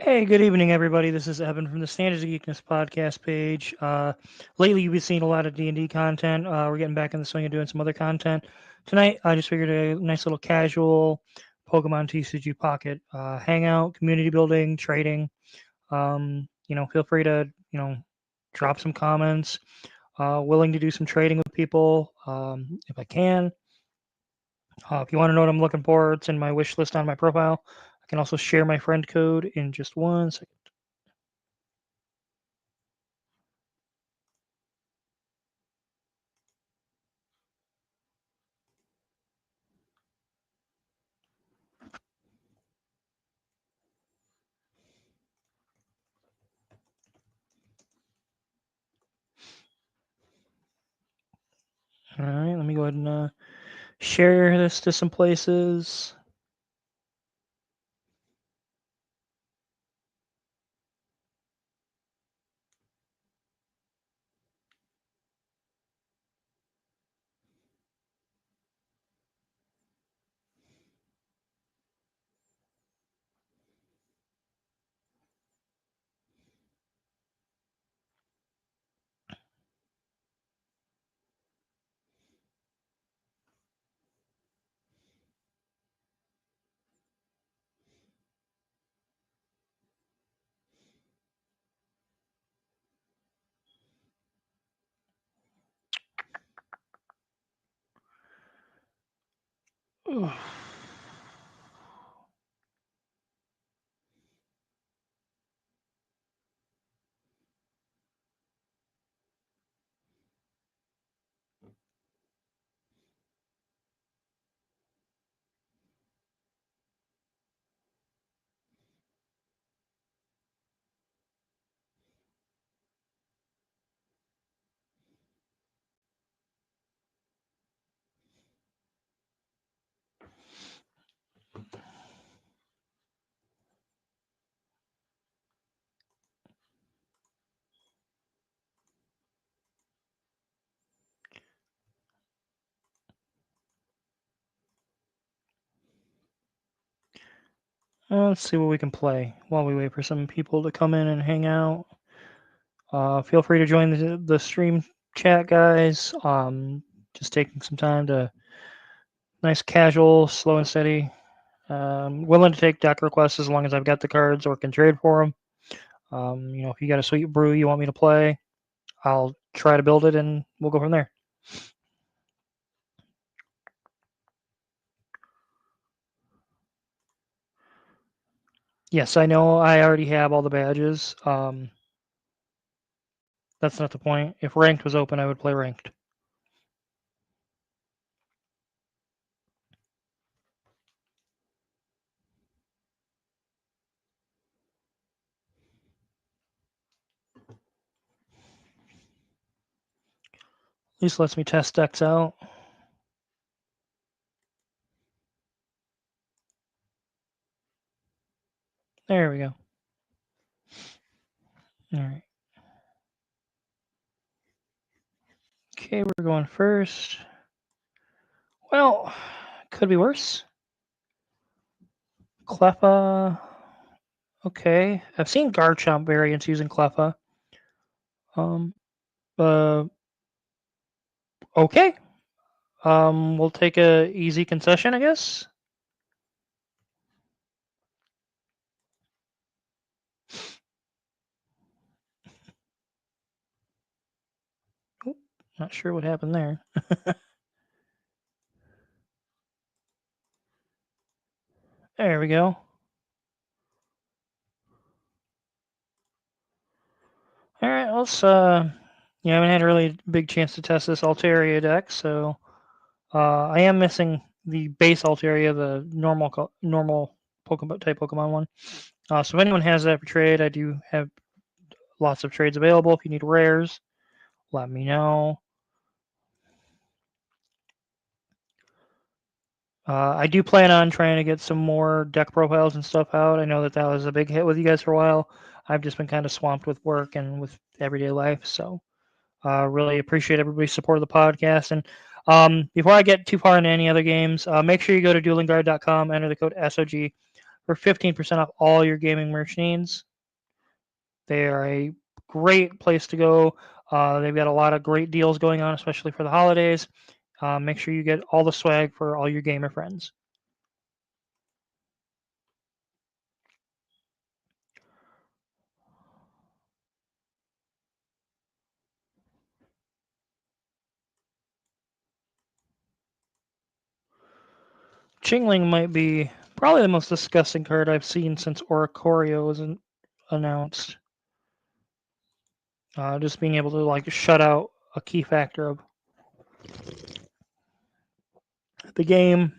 Hey, good evening, everybody. This is Evan from the Standards of Geekness podcast page. Lately, you've been seeing a lot of D&D content. We're getting back in the swing of doing some other content. Tonight, I just figured a nice little casual Pokemon TCG Pocket hangout, community building, trading. Feel free to, drop some comments. Willing to do some trading with people if I can. If you want to know what I'm looking for, it's in my wish list on my profile. I can also share my friend code in just 1 second. All right, let me go ahead and share this to some places. Ugh. Let's see what we can play while we wait for some people to come in and hang out. Feel free to join the stream chat, guys. Just taking some time to nice, casual, slow and steady. Willing to take deck requests as long as I've got the cards or can trade for them. If you got a sweet brew you want me to play, I'll try to build it and we'll go from there. Yes, I know I already have all the badges. That's not the point. If ranked was open, I would play ranked. At least lets me test decks out. There we go. All right. Okay, we're going first. Well, could be worse. Cleffa. Okay. I've seen Garchomp variants using Cleffa. Um, uh, okay. We'll take a easy concession, I guess. Oop, not sure what happened there. There we go. All right, let's I haven't had a really big chance to test this Altaria deck, so I am missing the base Altaria, the normal Pokemon type Pokemon one. So if anyone has that for trade, I do have lots of trades available. If you need rares, let me know. I do plan on trying to get some more deck profiles and stuff out. I know that was a big hit with you guys for a while. I've just been kind of swamped with work and with everyday life, so really appreciate everybody's support of the podcast. And before I get too far into any other games, make sure you go to duelingguard.com, enter the code SOG for 15% off all your gaming merch needs. They are a great place to go. They've got a lot of great deals going on, especially for the holidays. Make sure you get all the swag for all your gamer friends. Chingling might be probably the most disgusting card I've seen since Oricorio was announced. Just being able to like shut out a key factor of the game.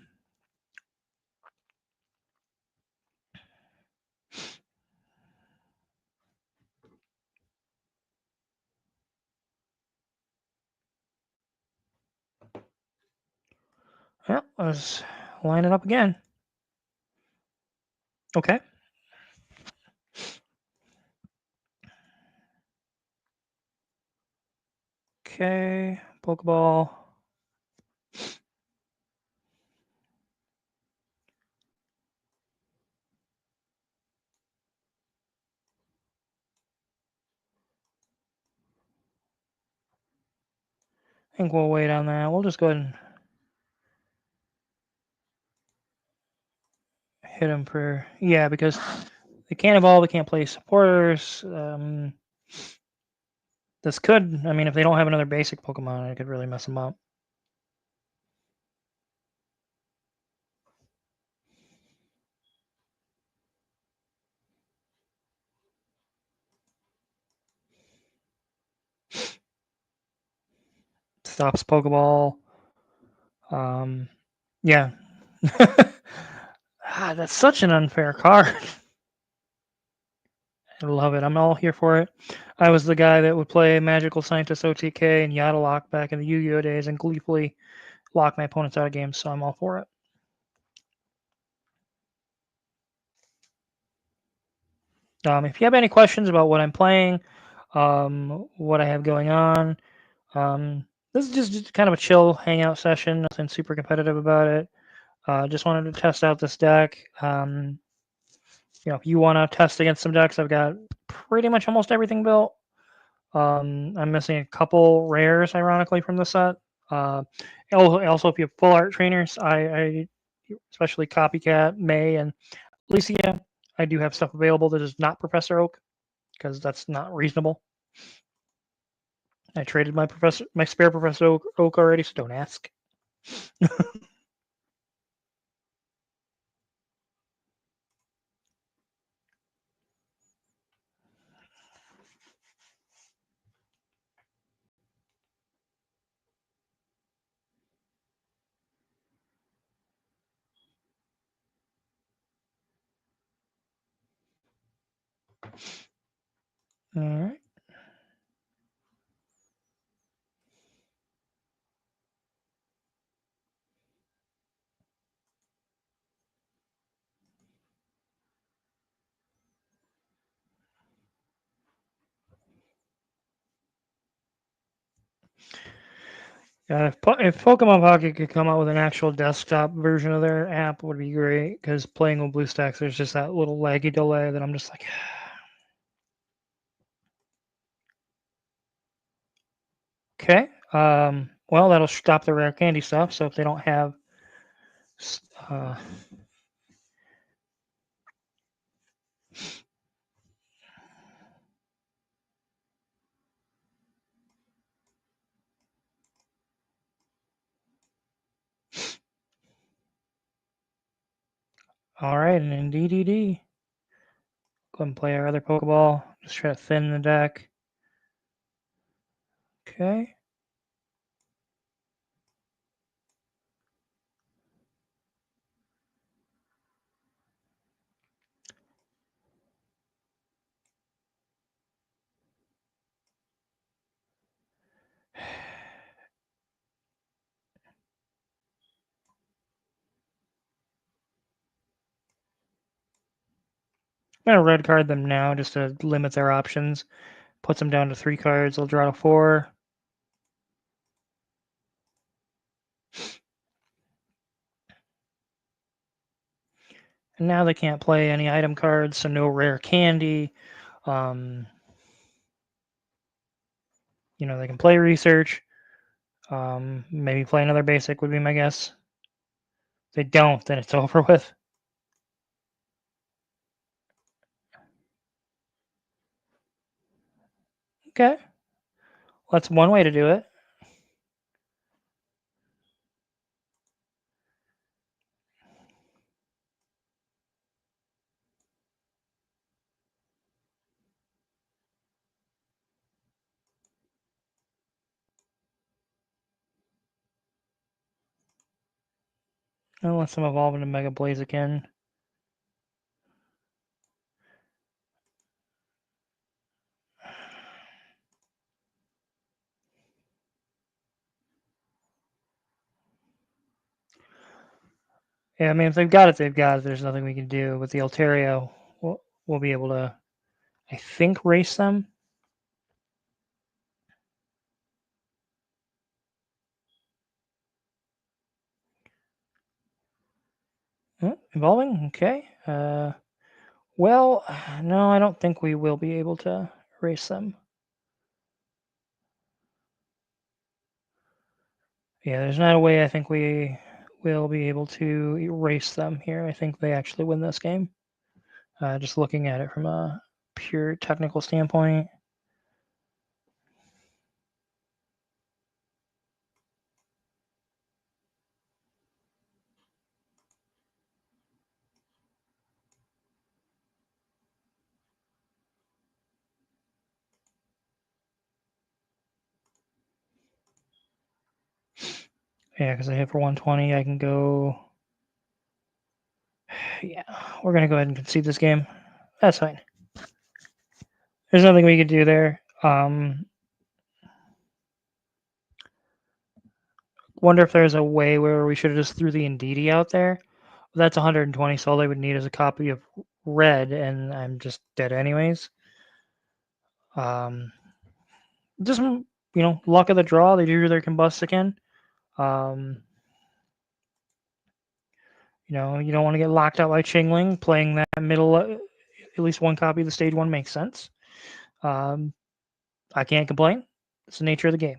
Yep, let's line it up again. Okay. Okay, Pokeball. I think we'll wait on that. We'll just go ahead and hit him for, yeah, because they can't evolve, they can't play supporters. This could, I mean, if they don't have another basic Pokemon, it could really mess them up. Stops Pokeball. Yeah. That's such an unfair card. I love it. I'm all here for it. I was the guy that would play Magical Scientist OTK and Yada Lock back in the Yu-Gi-Oh days and gleefully lock my opponents out of games, so I'm all for it. If you have any questions about what I'm playing, what I have going on, this is just kind of a chill hangout session. Nothing super competitive about it. Just wanted to test out this deck. If you want to test against some decks, I've got pretty much almost everything built. I'm missing a couple rares, ironically, from the set. Also, if you have full art trainers, I especially Copycat, May, and Alicia, I do have stuff available that is not Professor Oak because that's not reasonable. I traded my spare Professor Oak already, so don't ask. All right. Yeah, if Pokemon Pocket could come out with an actual desktop version of their app, would be great. Because playing with BlueStacks, there's just that little laggy delay that I'm just like. Okay. Well, that'll stop the rare candy stuff. So if they don't have, uh, all right, and in DDD, go and play our other Pokeball. Just try to thin the deck. Okay. I'm gonna red card them now just to limit their options. Puts them down to 3 cards. They'll draw to 4. Now they can't play any item cards, so no rare candy. Um, they can play research. Maybe play another basic would be my guess. If they don't, then it's over with. Okay, that's one way to do it. Unless I'm evolving to Mega Blaziken. Yeah, I mean, if they've got it, they've got it. There's nothing we can do. With the Altario, we'll be able to, I think, race them. Evolving? Okay. Well, no, I don't think we will be able to race them. Yeah, there's not a way I think we will be able to erase them here. I think they actually win this game. Just looking at it from a pure technical standpoint. Yeah, because I hit for 120, I can go. Yeah, we're gonna go ahead and concede this game. That's fine. There's nothing we could do there. Wonder if there's a way where we should have just threw the Indeedee out there. That's 120, so all they would need is a copy of red, and I'm just dead anyways. Just luck of the draw. They do their combust again. Um, you don't want to get locked out by Chingling. Playing that middle, at least one copy of the stage one makes sense. I can't complain. It's the nature of the game.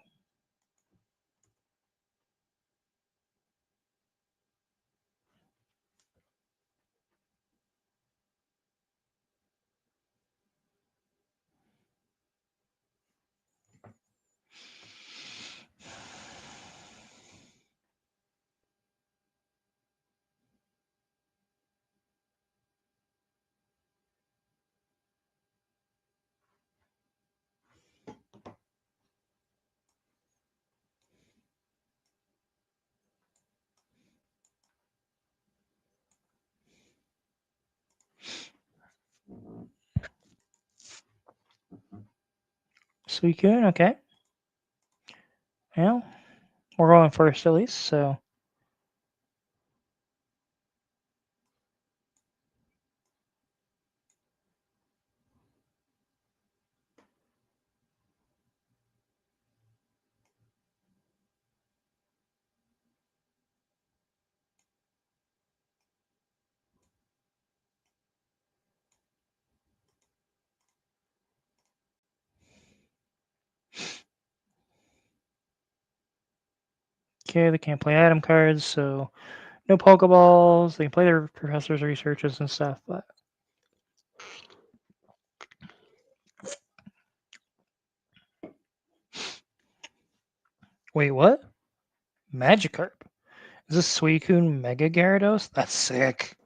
Suicune, okay. Well, we're going first at least, so. Okay, they can't play item cards, so no Pokeballs. They can play their professor's researches and stuff, but. Wait, what? Magikarp? Is this Suicune Mega Gyarados? That's sick.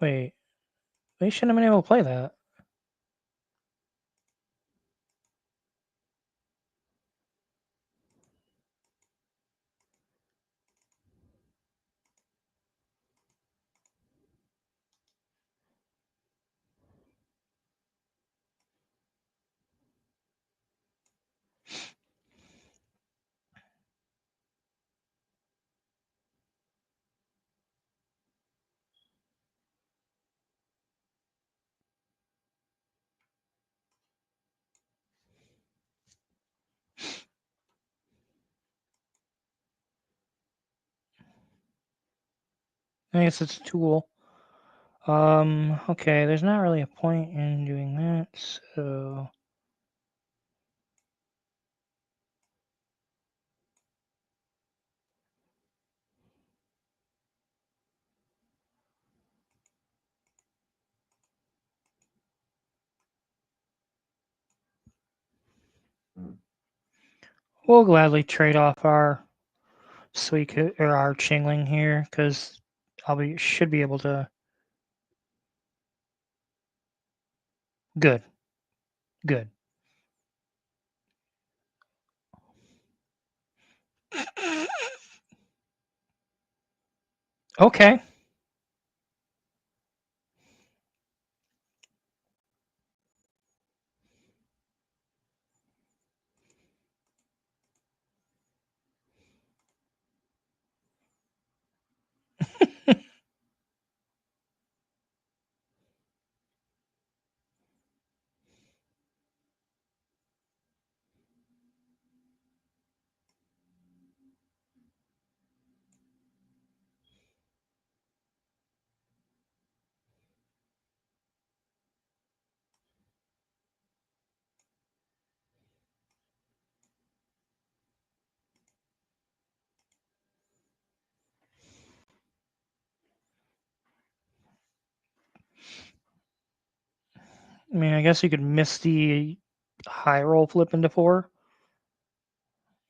Wait, they shouldn't have been able to play that. I guess it's a tool. Okay, there's not really a point in doing that, so... We'll gladly trade off our Suicune or our Chingling here, because should be able to... Good, good. Okay. I mean, I guess you could miss the high roll flip into 4.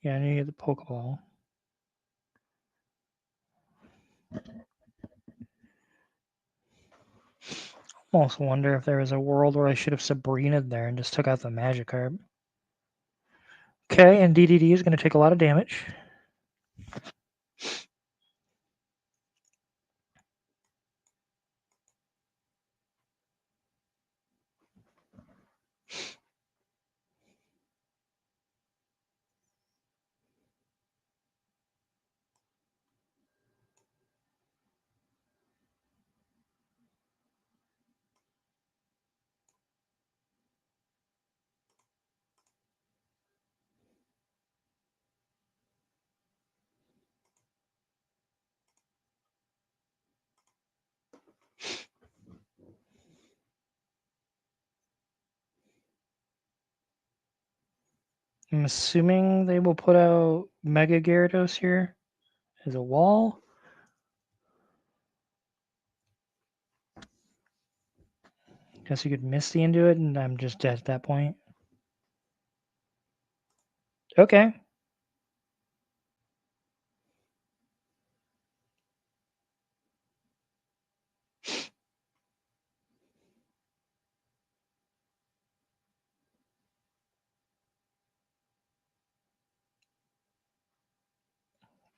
Yeah, and you get the Pokeball. Almost wonder if there was a world where I should have Sabrina there and just took out the Magikarp. Okay, and DDD is going to take a lot of damage. I'm assuming they will put out Mega Gyarados here as a wall. Guess you could Misty into it, and I'm just dead at that point. Okay.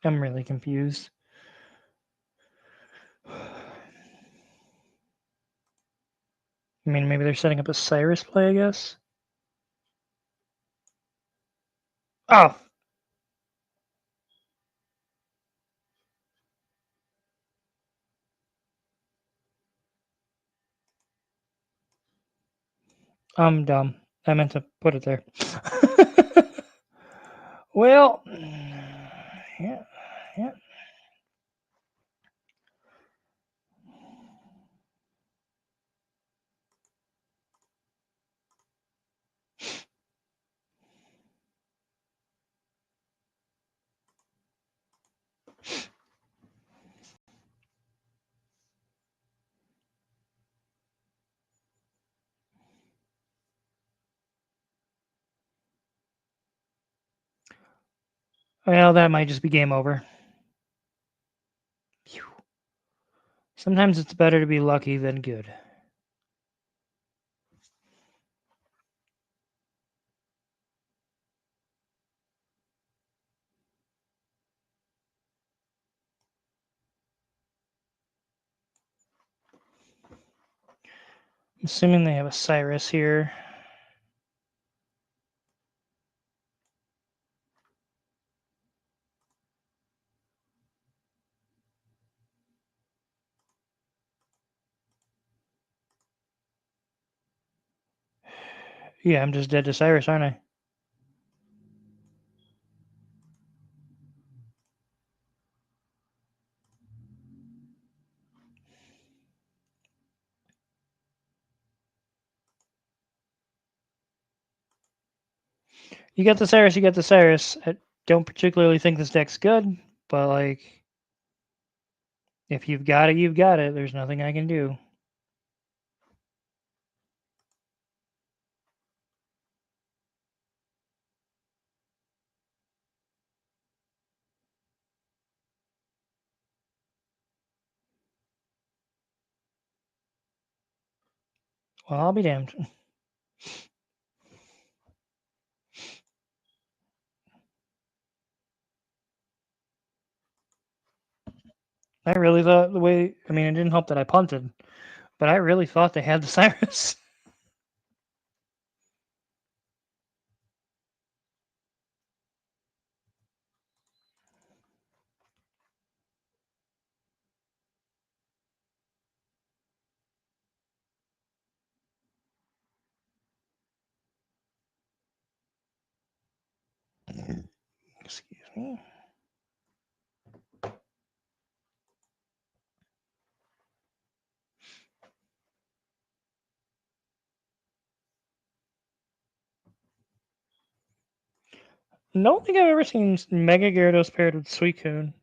I'm really confused. I mean, maybe they're setting up a Cyrus play, I guess. Oh, I'm dumb. I meant to put it there. Well, yeah, yeah. Well, that might just be game over. Phew. Sometimes it's better to be lucky than good. I'm assuming they have a Cyrus here. Yeah, I'm just dead to Cyrus, aren't I? You get the Cyrus, you get the Cyrus. I don't particularly think this deck's good, but like, if you've got it, you've got it. There's nothing I can do. Well, I'll be damned. I really thought the way, I mean, it didn't help that I punted, but I really thought they had the Cyrus. Excuse me. Don't think I've ever seen Mega Gyarados paired with Suicune.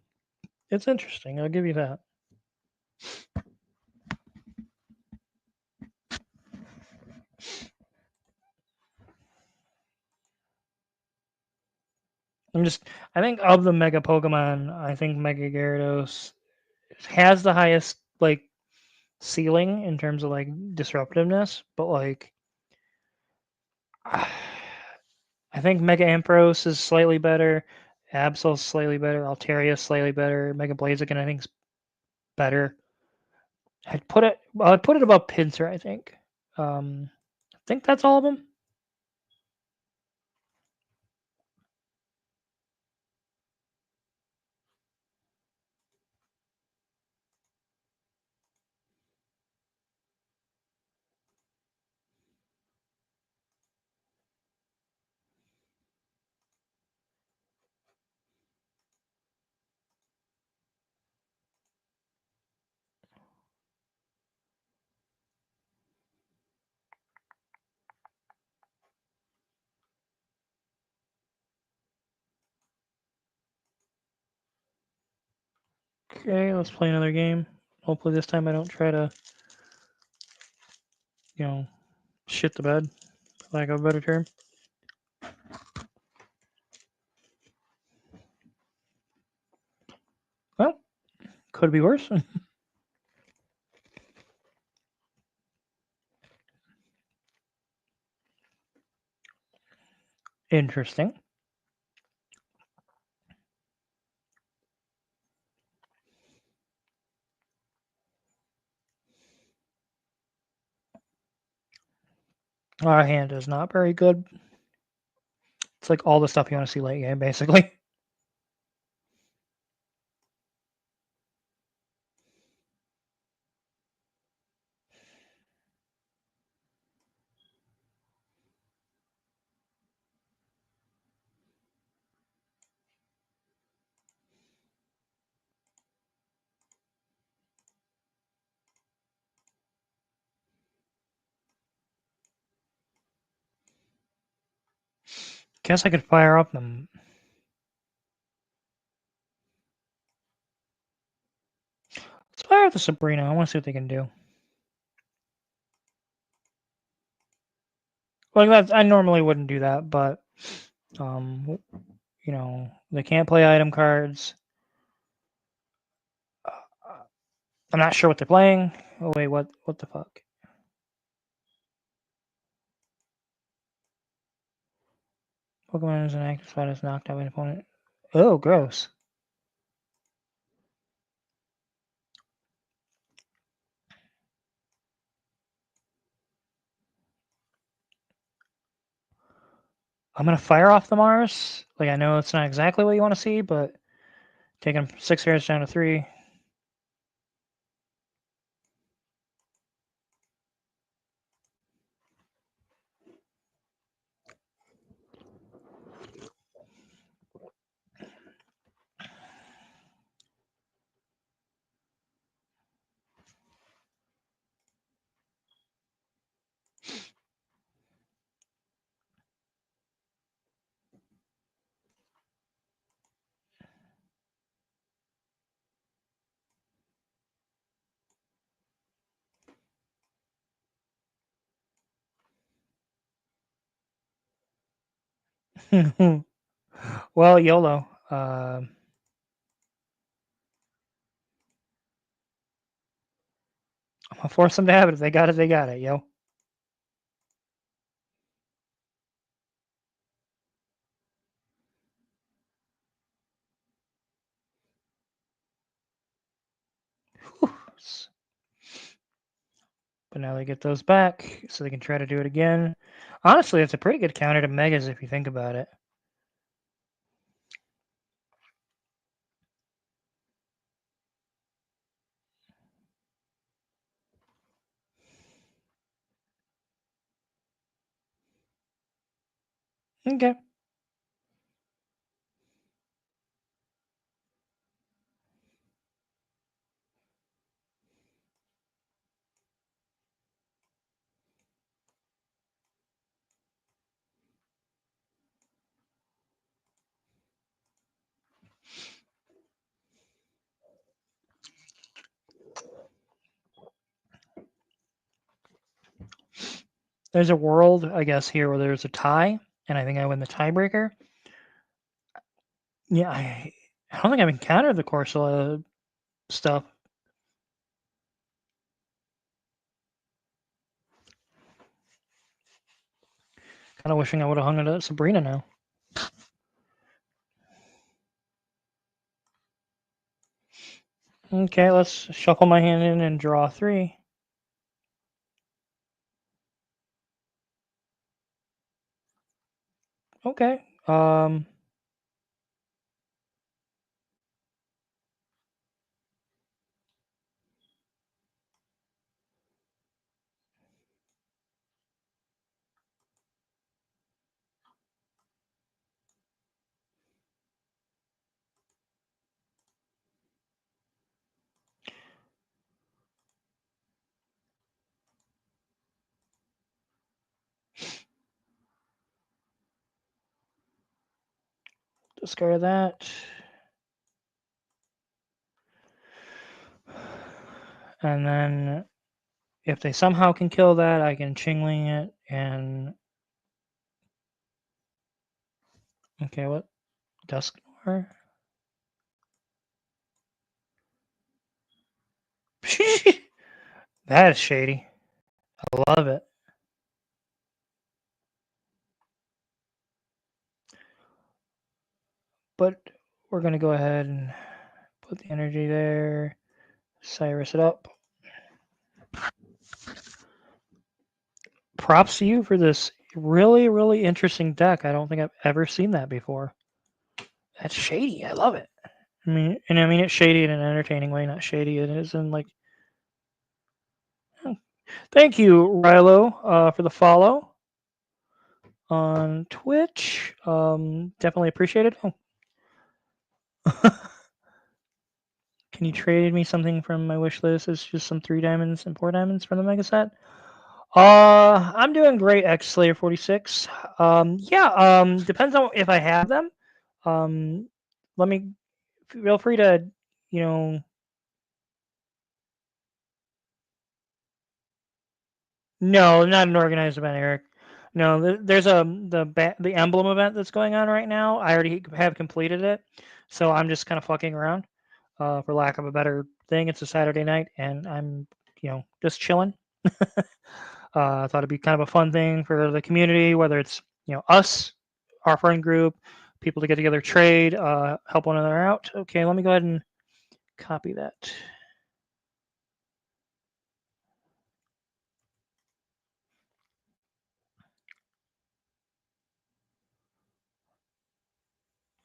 It's interesting, I'll give you that. I think of the Mega Pokemon, I think Mega Gyarados has the highest, like, ceiling in terms of, like, disruptiveness, but, like, I think Mega Ampharos is slightly better, Absol's slightly better, Alteria's slightly better, Mega Blaziken I think is better. I'd put it above Pinsir, I think. I think that's all of them. Okay, let's play another game. Hopefully this time I don't try to, you know, shit the bed, for lack of a better term. Well, could be worse. Interesting. Our hand is not very good. It's like all the stuff you want to see late game, basically. Guess I could fire up them. Let's fire up the Sabrina. I want to see what they can do. Like that, I normally wouldn't do that, but you know, they can't play item cards. I'm not sure what they're playing. Oh wait, what the fuck? Pokemon is an active spot is knocked out by an opponent. Oh, gross. I'm gonna fire off the Mars. Like I know it's not exactly what you want to see, but taking 6 hairs down to 3. Well, YOLO. I'm gonna force them to have it. If they got it, they got it, yo. Whew. But now they get those back, so they can try to do it again. Honestly, it's a pretty good counter to Megas if you think about it. Okay. There's a world, I guess, here where there's a tie, and I think I win the tiebreaker. Yeah, I don't think I've encountered the Corsola stuff. Kind of wishing I would have hung it at Sabrina now. Okay, let's shuffle my hand in and draw 3. Okay. Discard that. And then if they somehow can kill that, I can Chingling it and... Okay, what? Dusknoir? That is shady. I love it. But we're going to go ahead and put the energy there. Cyrus it up. Props to you for this really, really interesting deck. I don't think I've ever seen that before. That's shady. I love it. I mean it's shady in an entertaining way, not shady. It is in like... Thank you, Rilo, for the follow on Twitch. Definitely appreciate it. Oh. Can you trade me something from my wish list? It's just some 3 diamonds and 4 diamonds from the mega set. I'm doing great, X Slayer 46. Yeah, depends on if I have them. Let me... Feel free to, you know... No, not an organized event, Eric. No, there's the emblem event that's going on right now. I already have completed it, so I'm just kind of fucking around, for lack of a better thing. It's a Saturday night, and I'm, just chilling. I thought it'd be kind of a fun thing for the community, whether it's us, our friend group, people to get together, trade, help one another out. Okay, let me go ahead and copy that.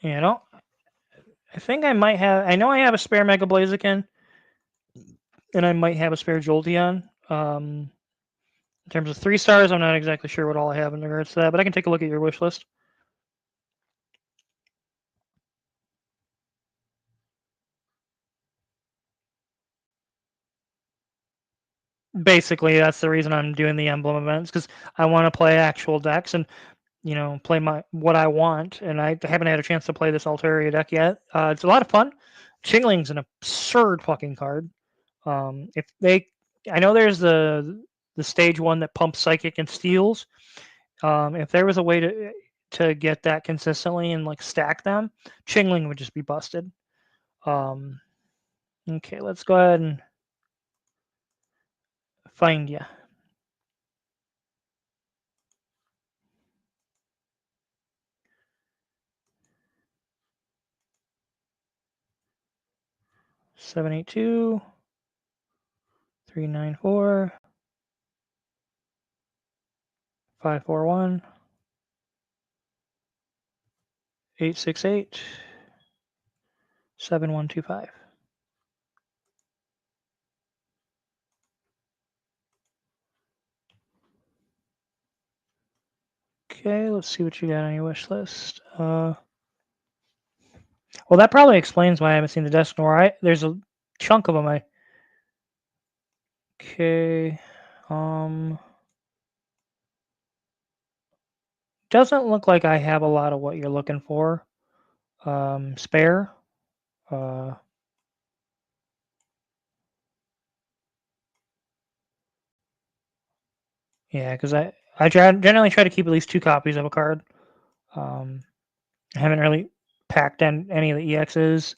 You know, I think I might have. I know I have a spare Mega Blaziken, and I might have a spare Jolteon. In terms of 3 stars, I'm not exactly sure what all I have in regards to that, but I can take a look at your wish list. Basically, that's the reason I'm doing the emblem events, because I want to play actual decks and play what I want. And I haven't had a chance to play this Altaria deck yet. It's a lot of fun. Chingling's an absurd fucking card. If they, I know there's the stage 1 that pumps psychic and steals. If there was a way to, to get that consistently and like stack them, Chingling would just be busted. Okay, let's go ahead and find you. Seven 8 2 3 9 4 5 4 1 8 6 8 7 1 2 5. Okay, let's see what you got on your wish list. Well, that probably explains why I haven't seen the desk nor there's a chunk of them. Okay, doesn't look like I have a lot of what you're looking for. Spare. Uh, yeah, because generally try to keep at least 2 copies of a card. I haven't really packed in any of the EXs.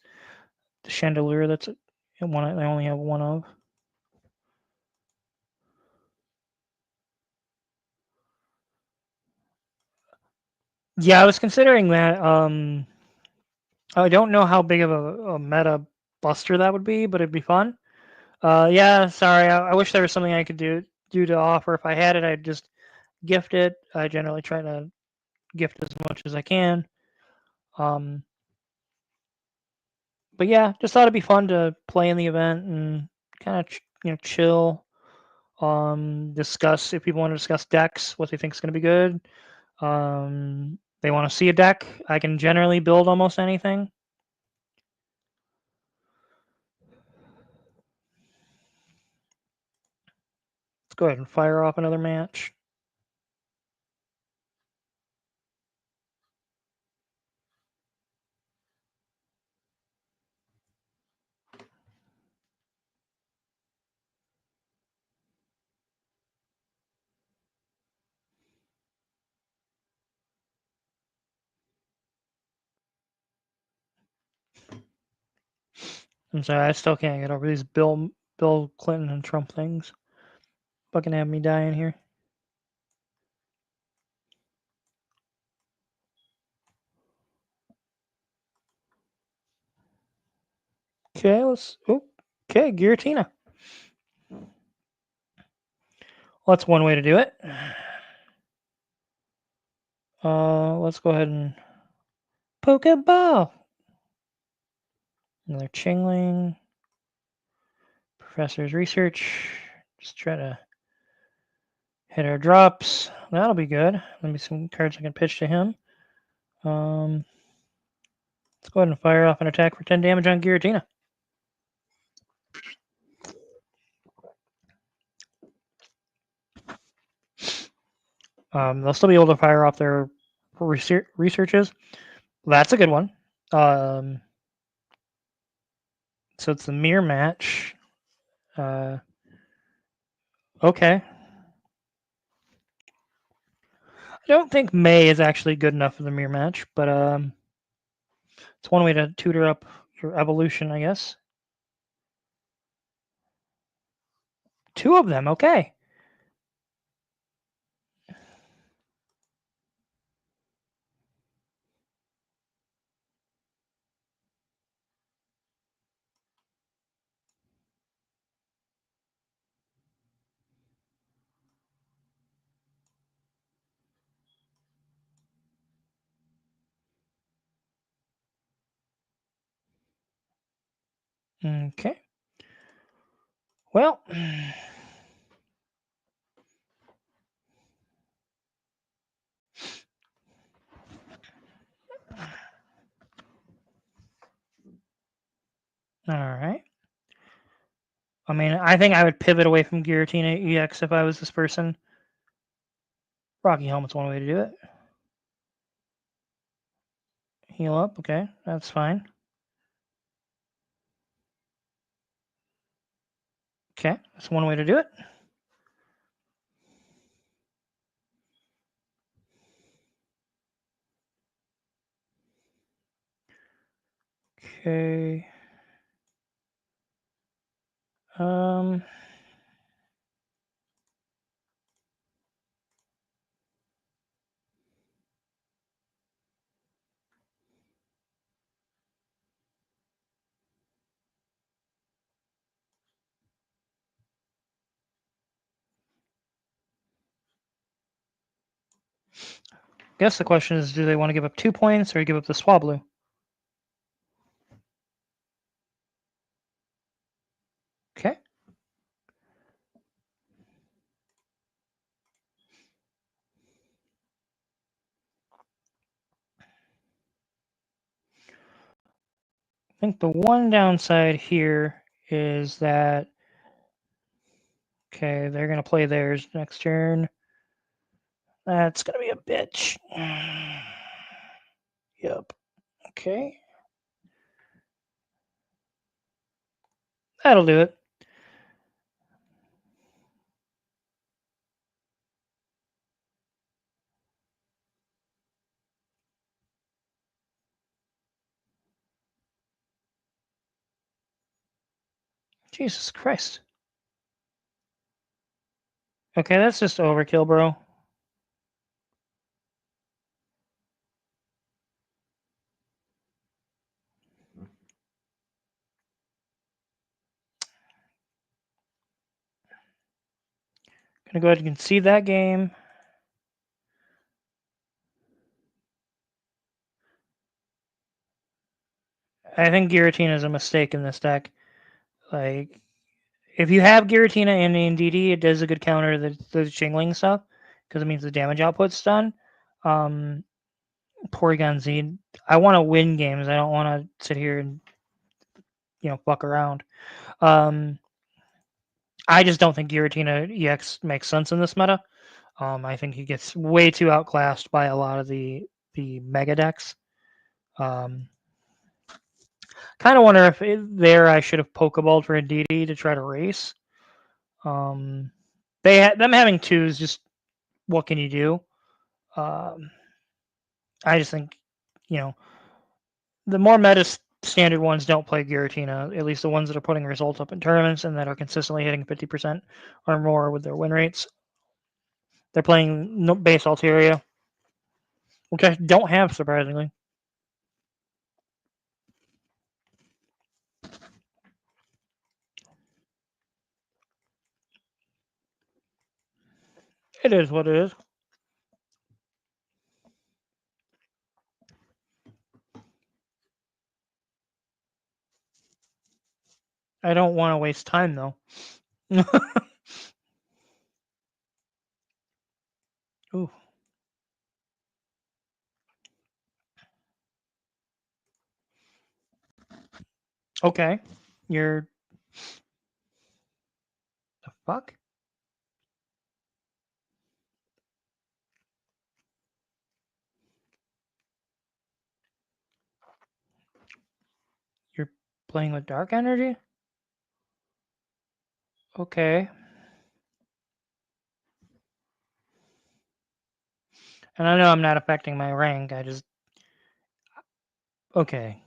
The Chandelier, that's one I only have one of. Yeah, I was considering that. I don't know how big of a meta buster that would be, but it'd be fun. Yeah, sorry. I wish there was something I could do to offer. If I had it, I'd just gift it. I generally try to gift as much as I can. Um, but yeah, just thought it'd be fun to play in the event and kind of chill. Discuss if people want to discuss decks, what they think is going to be good. They want to see a deck. I can generally build almost anything. Let's go ahead and fire off another match. I'm sorry, I still can't get over these Bill Clinton and Trump things. Fucking have me dying here. Okay, okay, Giratina. Well, that's one way to do it. Let's go ahead and Pokeball. Another Chingling. Professor's Research. Just try to hit our drops. That'll be good. Let me see some cards I can pitch to him. Let's go ahead and fire off an attack for 10 damage on Giratina. They'll still be able to fire off their researches. That's a good one. So it's the mirror match. Okay. I don't think May is actually good enough for the mirror match, but it's one way to tutor up your evolution, I guess. 2 of them, okay. Okay. Well, all right. I mean, I think I would pivot away from Giratina EX if I was this person. Rocky Helmet's one way to do it. Heal up, okay, that's fine. Okay, that's one way to do it. Okay. Guess the question is, do they want to give up 2 points or give up the Swablu? Okay. I think the one downside here is that, okay, they're going to play theirs next turn. That's going to be a bitch. Yep. Okay. That'll do it. Jesus Christ. Okay, that's just overkill, bro. Gonna go ahead and concede that game. I think Giratina is a mistake in this deck. Like, if you have Giratina and DD, it does a good counter to the Jingling stuff because it means the damage output's done. Porygon Z, I want to win games. I don't want to sit here and fuck around. I just don't think Giratina EX makes sense in this meta. I think he gets way too outclassed by a lot of the mega decks. Kind of wonder if there I should have Pokeballed for a DD to try to race. Them having two is just, what can you do? I just think, the more meta standard ones don't play Giratina, at least the ones that are putting results up in tournaments and that are consistently hitting 50% or more with their win rates. They're playing base Altaria, which I don't have, surprisingly. It is what it is. I don't want to waste time, though. Ooh. Okay. You're... The fuck? You're playing with dark energy? Okay. And I know I'm not affecting my rank, I just... Okay.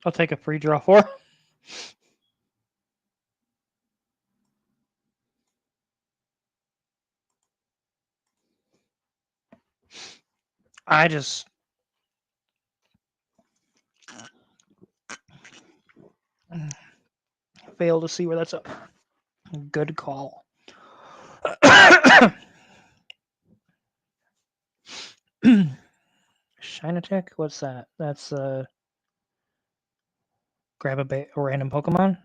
I'll take a free draw 4. I just... fail to see where that's up. Good call. Shine Attack? What's that? That's grab a random Pokemon?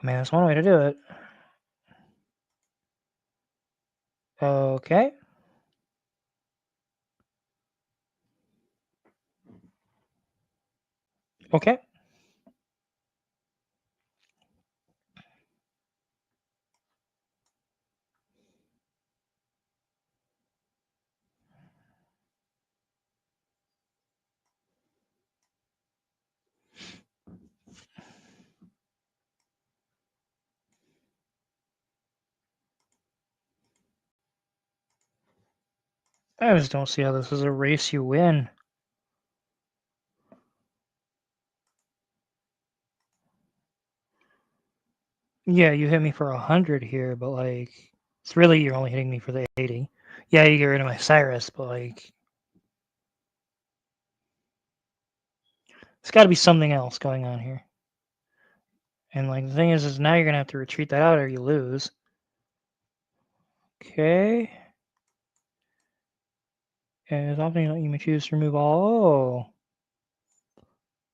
I mean, that's one way to do it. Okay. Okay. I just don't see how this is a race you win. Yeah, you hit me for 100 here, but like, it's really you're only hitting me for the 80. Yeah, you get rid of my Cyrus, but like, it's got to be something else going on here. And like, the thing is now you're gonna have to retreat that out or you lose. Okay. And often you may choose to remove all.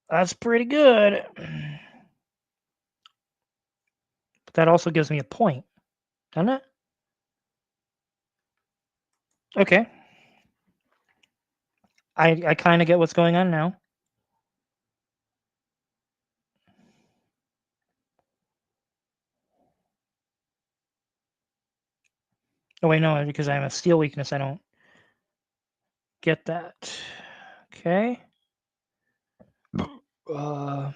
Oh, that's pretty good. But that also gives me a point, doesn't it? Okay. I kind of get what's going on now. Oh wait, no, because I have a steel weakness, I don't get that. Okay. Uh,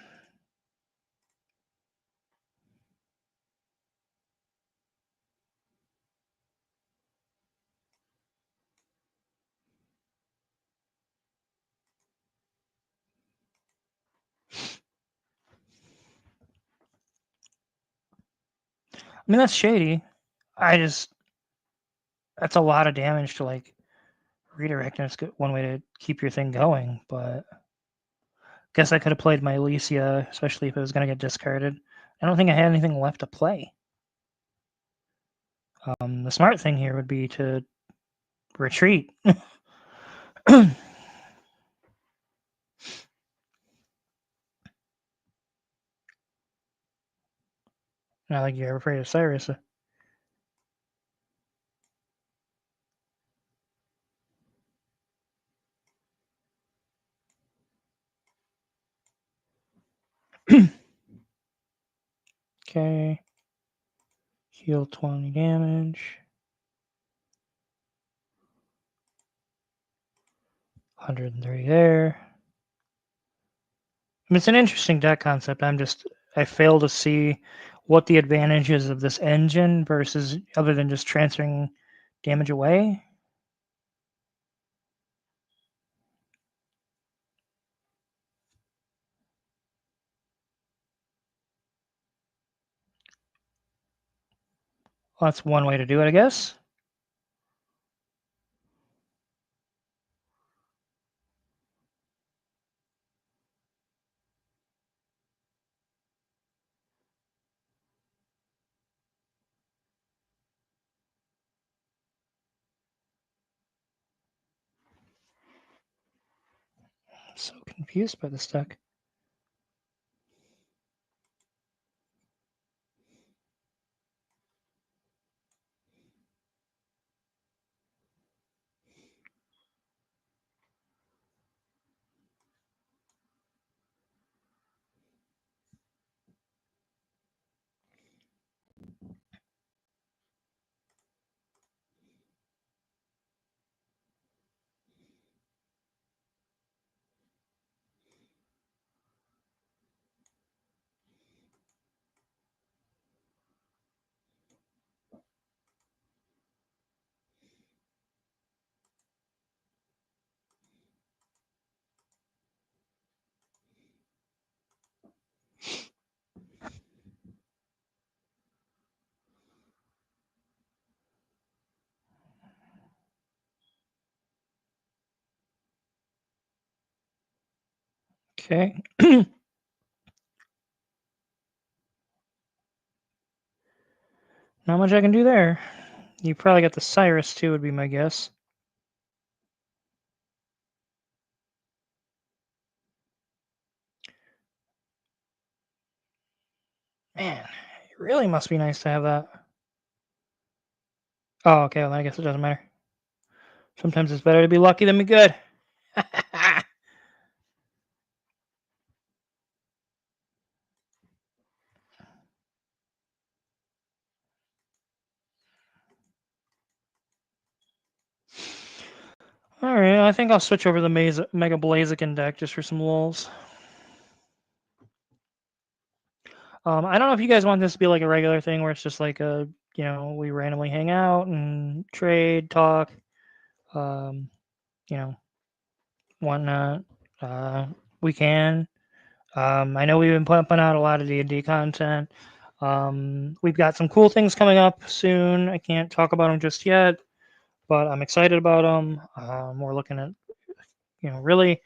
I mean that's shady. I just that's a lot of damage to like redirect, and it's one way to keep your thing going. But guess I could have played my Alicia, especially if it was going to get discarded. I don't think I had anything left to play. The smart thing here would be to retreat. Not like you're afraid of Cyrus. Okay. Heal 20 damage. 130 there. I mean, it's an interesting deck concept. I fail to see what the advantages of this engine versus other than just transferring damage away. Well, that's one way to do it, I guess. I'm so confused by this deck. Okay. Not much I can do there. You probably got the Cyrus too, would be my guess. Man, it really must be nice to have that. Oh, okay. Well, I guess it doesn't matter. Sometimes it's better to be lucky than be good. All right, I think I'll switch over the Mega Blaziken deck just for some lulls. I don't know if you guys want this to be like a regular thing where it's just like we randomly hang out and trade, talk, um, you know, whatnot. We can. I know we've been pumping out a lot of D&D content. We've got some cool things coming up soon. I can't talk about them just yet, but I'm excited about them. We're looking at, really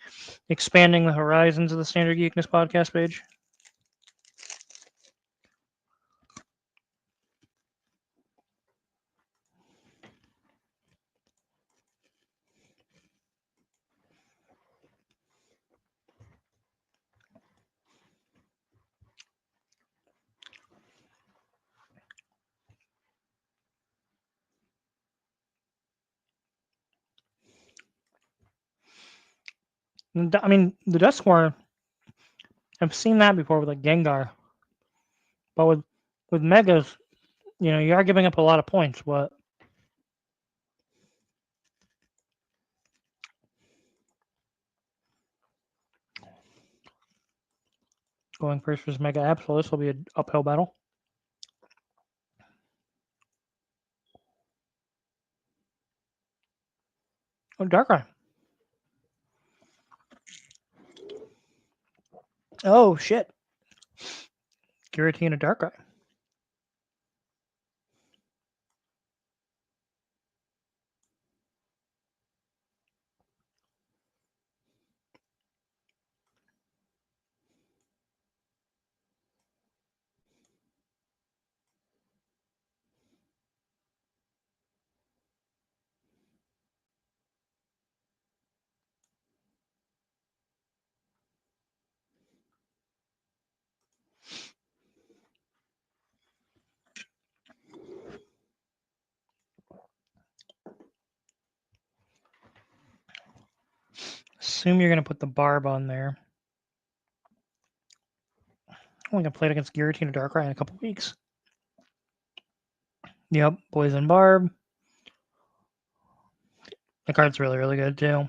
expanding the horizons of the Standard Geekness podcast page. I mean, the Death Square, I've seen that before with like Gengar, but with Megas, you are giving up a lot of points. What going first versus Mega Absol, this will be an uphill battle. Oh, Darkrai. Oh shit, Giratina Darkrai. Assume you're gonna put the Barb on there. I'm gonna play it against Giratina Darkrai in a couple weeks. Yep, Poison Barb. The card's really, really good too.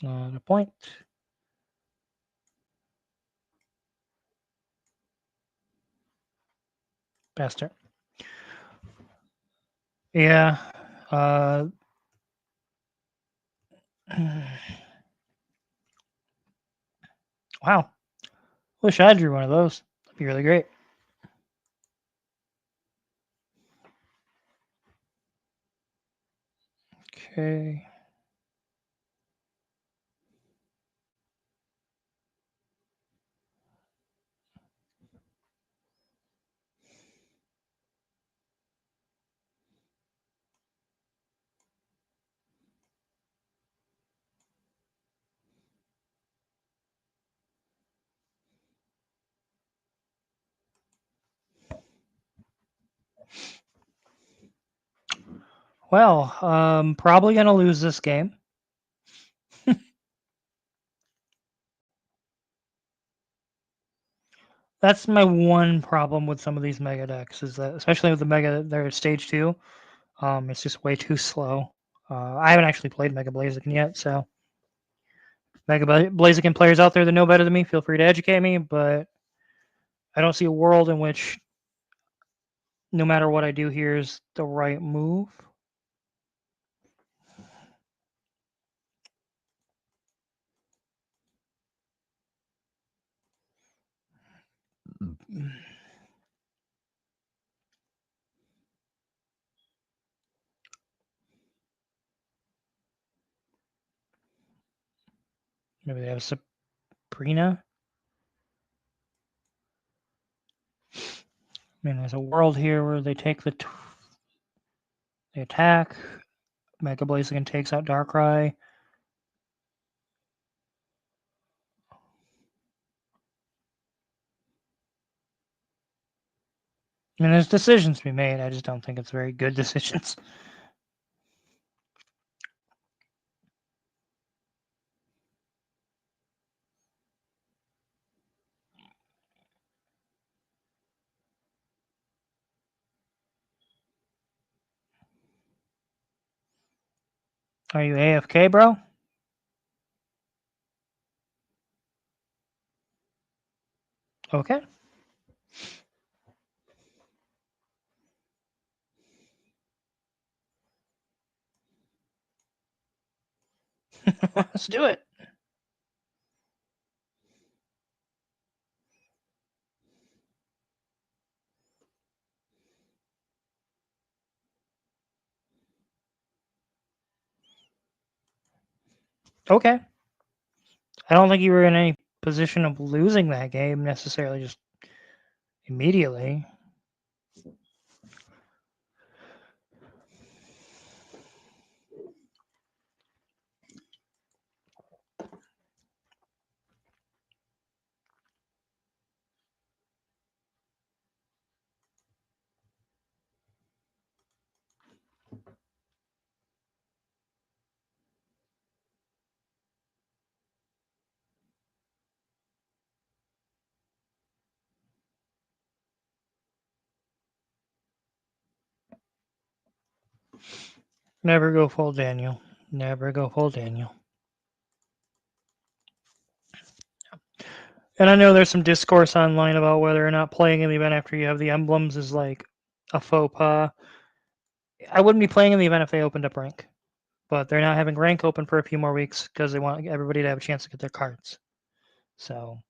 A point. Bastard. Yeah. Wow. Wish I drew one of those. That'd be really great. Okay. Well, probably gonna lose this game. That's my one problem with some of these mega decks is that, especially with the mega, they're stage 2. It's just way too slow. I haven't actually played Mega Blaziken yet, so Mega Blaziken players out there that know better than me, feel free to educate me. But I don't see a world in which, no matter what I do here, is the right move. Maybe they have Sabrina. I mean, there's a world here where they take they attack. Mega Blaziken takes out Darkrai. I mean, there's decisions to be made. I just don't think it's very good decisions. Are you AFK, bro? Okay. Let's do it. Okay. I don't think you were in any position of losing that game necessarily just immediately. Never go full Daniel. Never go full Daniel. And I know there's some discourse online about whether or not playing in the event after you have the emblems is like a faux pas. I wouldn't be playing in the event if they opened up rank, but they're not having rank open for a few more weeks because they want everybody to have a chance to get their cards. So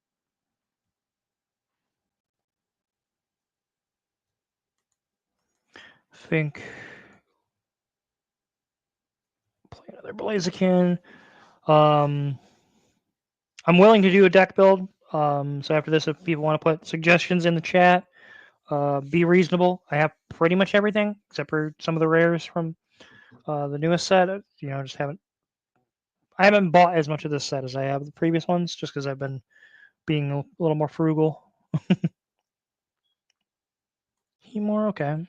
I think play another Blaziken. I'm willing to do a deck build. So after this, if people want to put suggestions in the chat, be reasonable. I have pretty much everything except for some of the rares from the newest set. You know, just haven't. I haven't bought as much of this set as I have the previous ones, just because I've been being a little more frugal. More okay.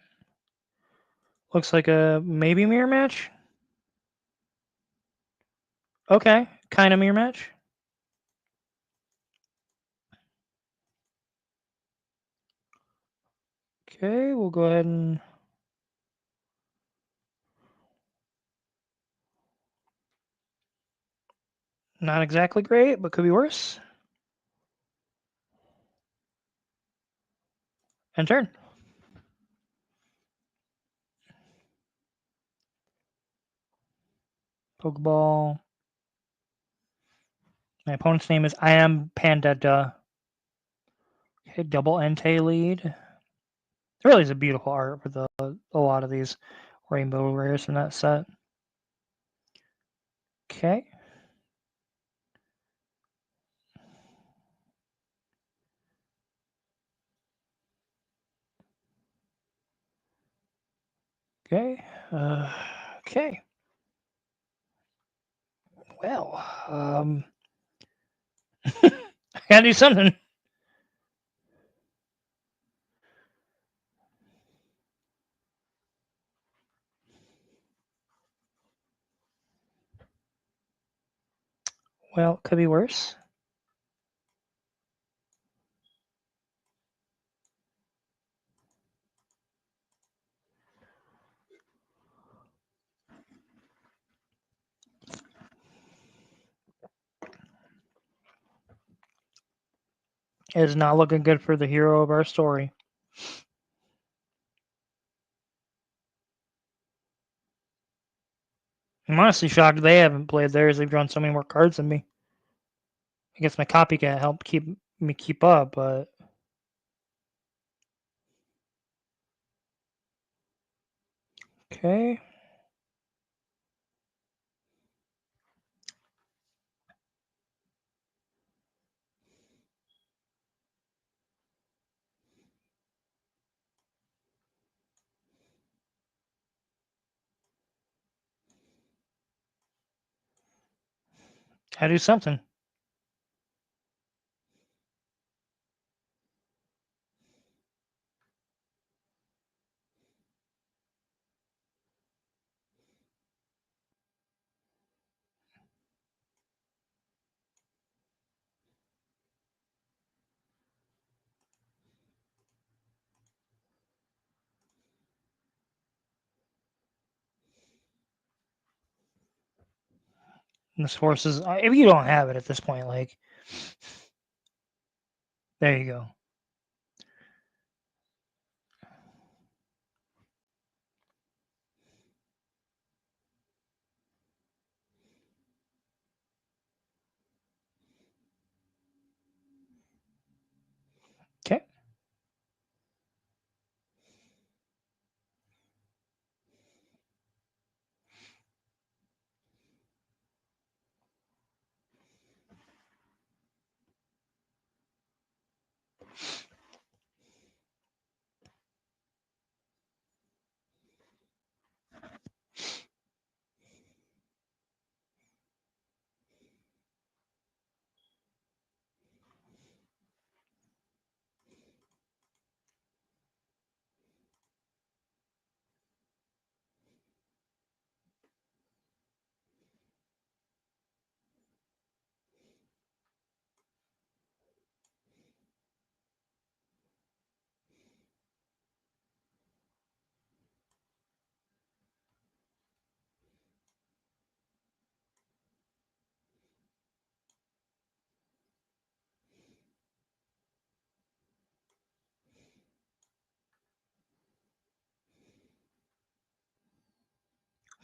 Looks like a maybe mirror match. Okay, kind of mirror match. Okay, we'll go ahead and not exactly great, but could be worse. And turn. Pokeball. My opponent's name is I am Panda Duh. Okay, double Entei lead. There really is a beautiful art with a lot of these rainbow rares from that set. Okay. Okay. Okay. Well, I gotta do something. Well, could be worse. It is not looking good for the hero of our story. I'm honestly shocked they haven't played theirs. They've drawn so many more cards than me. I guess my copycat helped keep up, but okay. Gotta do something. And this forces, if you don't have it at this point, like, there you go. Okay.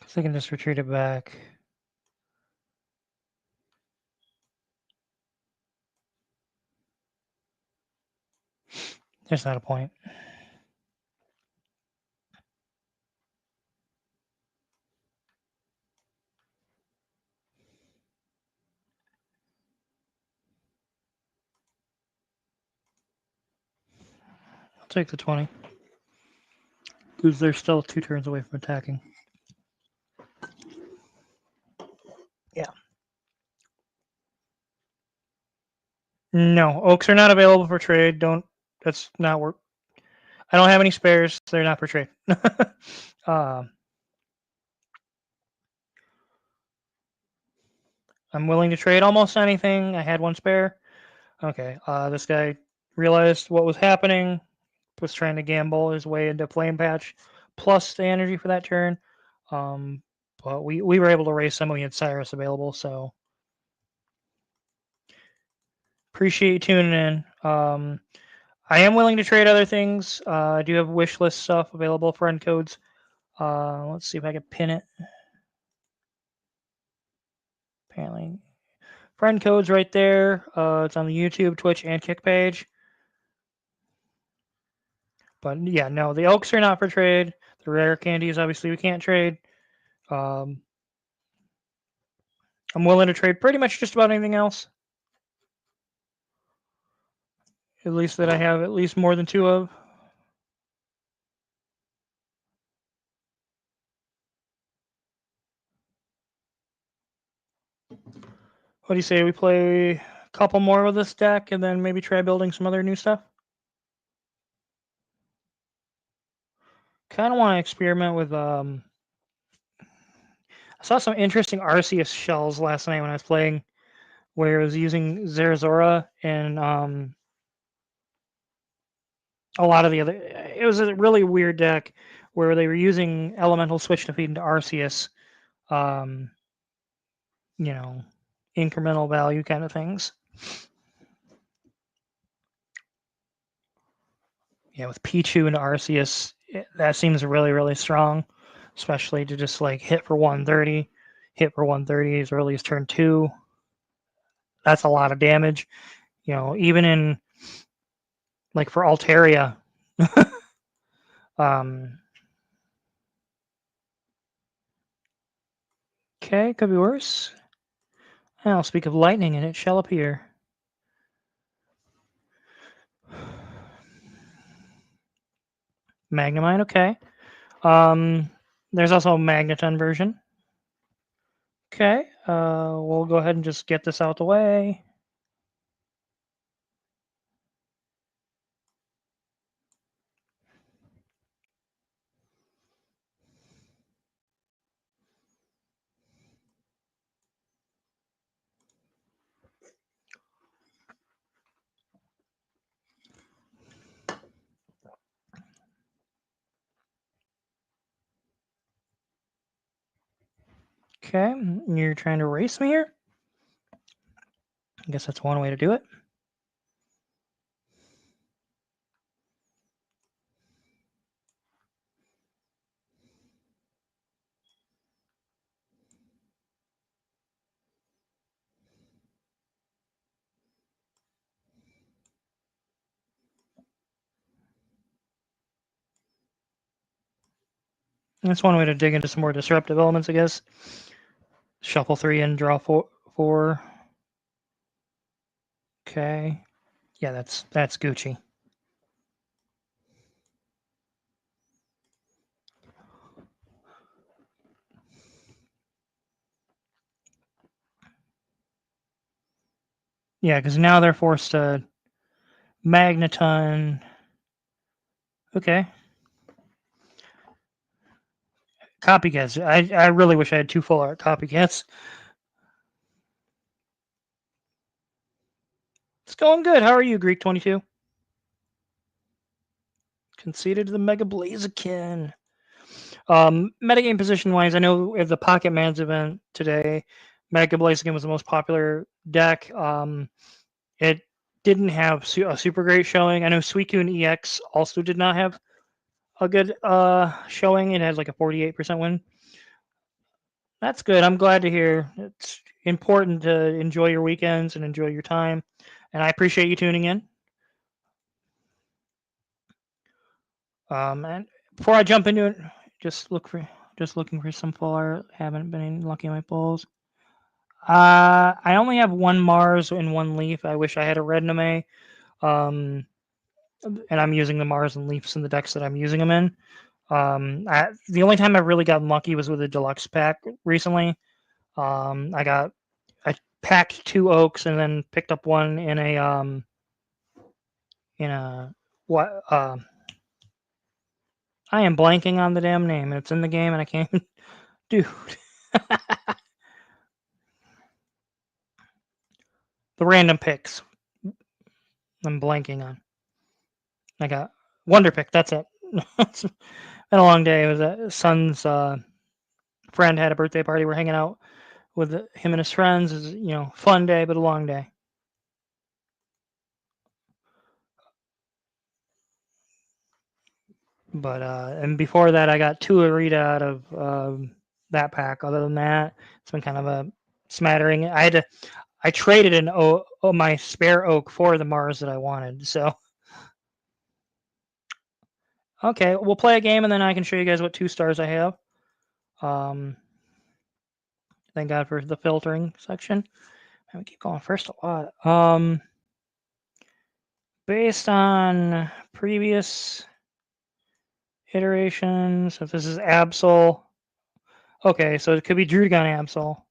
So I can just retreat it back. There's not a point. I'll take the 20. Because they're still 2 turns away from attacking. Yeah. No, oaks are not available for trade. That's not work. I don't have any spares. They're not for trade. I'm willing to trade almost anything. I had 1 spare. Okay. This guy realized what was happening. Was trying to gamble his way into Flame Patch plus the energy for that turn. But we were able to raise some. We had Cyrus available, so appreciate you tuning in. I am willing to trade other things. I do have wish list stuff available, friend codes. Let's see if I can pin it. Apparently, friend codes right there. It's on the YouTube, Twitch, and Kick page. But yeah, no, the elks are not for trade. The rare candies, obviously, we can't trade. I'm willing to trade pretty much just about anything else. At least that I have at least more than 2 of. What do you say? We play a couple more with this deck and then maybe try building some other new stuff? Kind of want to experiment with. I saw some interesting Arceus shells last night when I was playing, where it was using Zerazora and a lot of the other. It was a really weird deck where they were using Elemental Switch to feed into Arceus. Um, incremental value kind of things. Yeah, with Pichu and Arceus, that seems really, really strong, especially to just like hit for 130, hit for 130 as early as turn 2. That's a lot of damage. Even in like for Altaria, okay, could be worse. I'll speak of lightning and it shall appear. Magnemite, okay. There's also a Magneton version. Okay, we'll go ahead and just get this out the way. Okay, you're trying to race me here? I guess that's one way to do it. That's one way to dig into some more disruptive elements, I guess. Shuffle 3 and draw 4. Okay. Yeah, that's Gucci. Yeah, because now they're forced to Magneton. Okay. Copycats. I really wish I had 2 full art copycats. It's going good. How are you, Greek 22? Conceded to the Mega Blaziken. Metagame position wise, I know at the Pocket Mans event today, Mega Blaziken was the most popular deck. It didn't have a super great showing. I know Suicune EX also did not have a good showing. It had like a 48% win. That's good. I'm glad to hear. It's important to enjoy your weekends and enjoy your time. And I appreciate you tuning in. And before I jump into it, just looking for some full art. Haven't been lucky on my pulls. I only have one Mars and one Leaf. I wish I had a red Name. Um, and I'm using the Mars and Leafs in the decks that I'm using them in. The only time I really got lucky was with a deluxe pack recently. I packed 2 oaks and then picked up one in a what I am blanking on the damn name. It's in the game and I can't dude. The random picks. I'm blanking on. I got Wonder Pick. That's it. It's been a long day. It was a son's friend had a birthday party. We're hanging out with him and his friends. It was, fun day, but a long day. But and before that, I got 2 Arita out of that pack. Other than that, it's been kind of a smattering. I traded my spare oak for the Mars that I wanted. So okay, we'll play a game and then I can show you guys what 2 stars I have. Thank God for the filtering section. And we keep going first a lot. Based on previous iterations, if this is Absol, okay, so it could be Drugon Absol.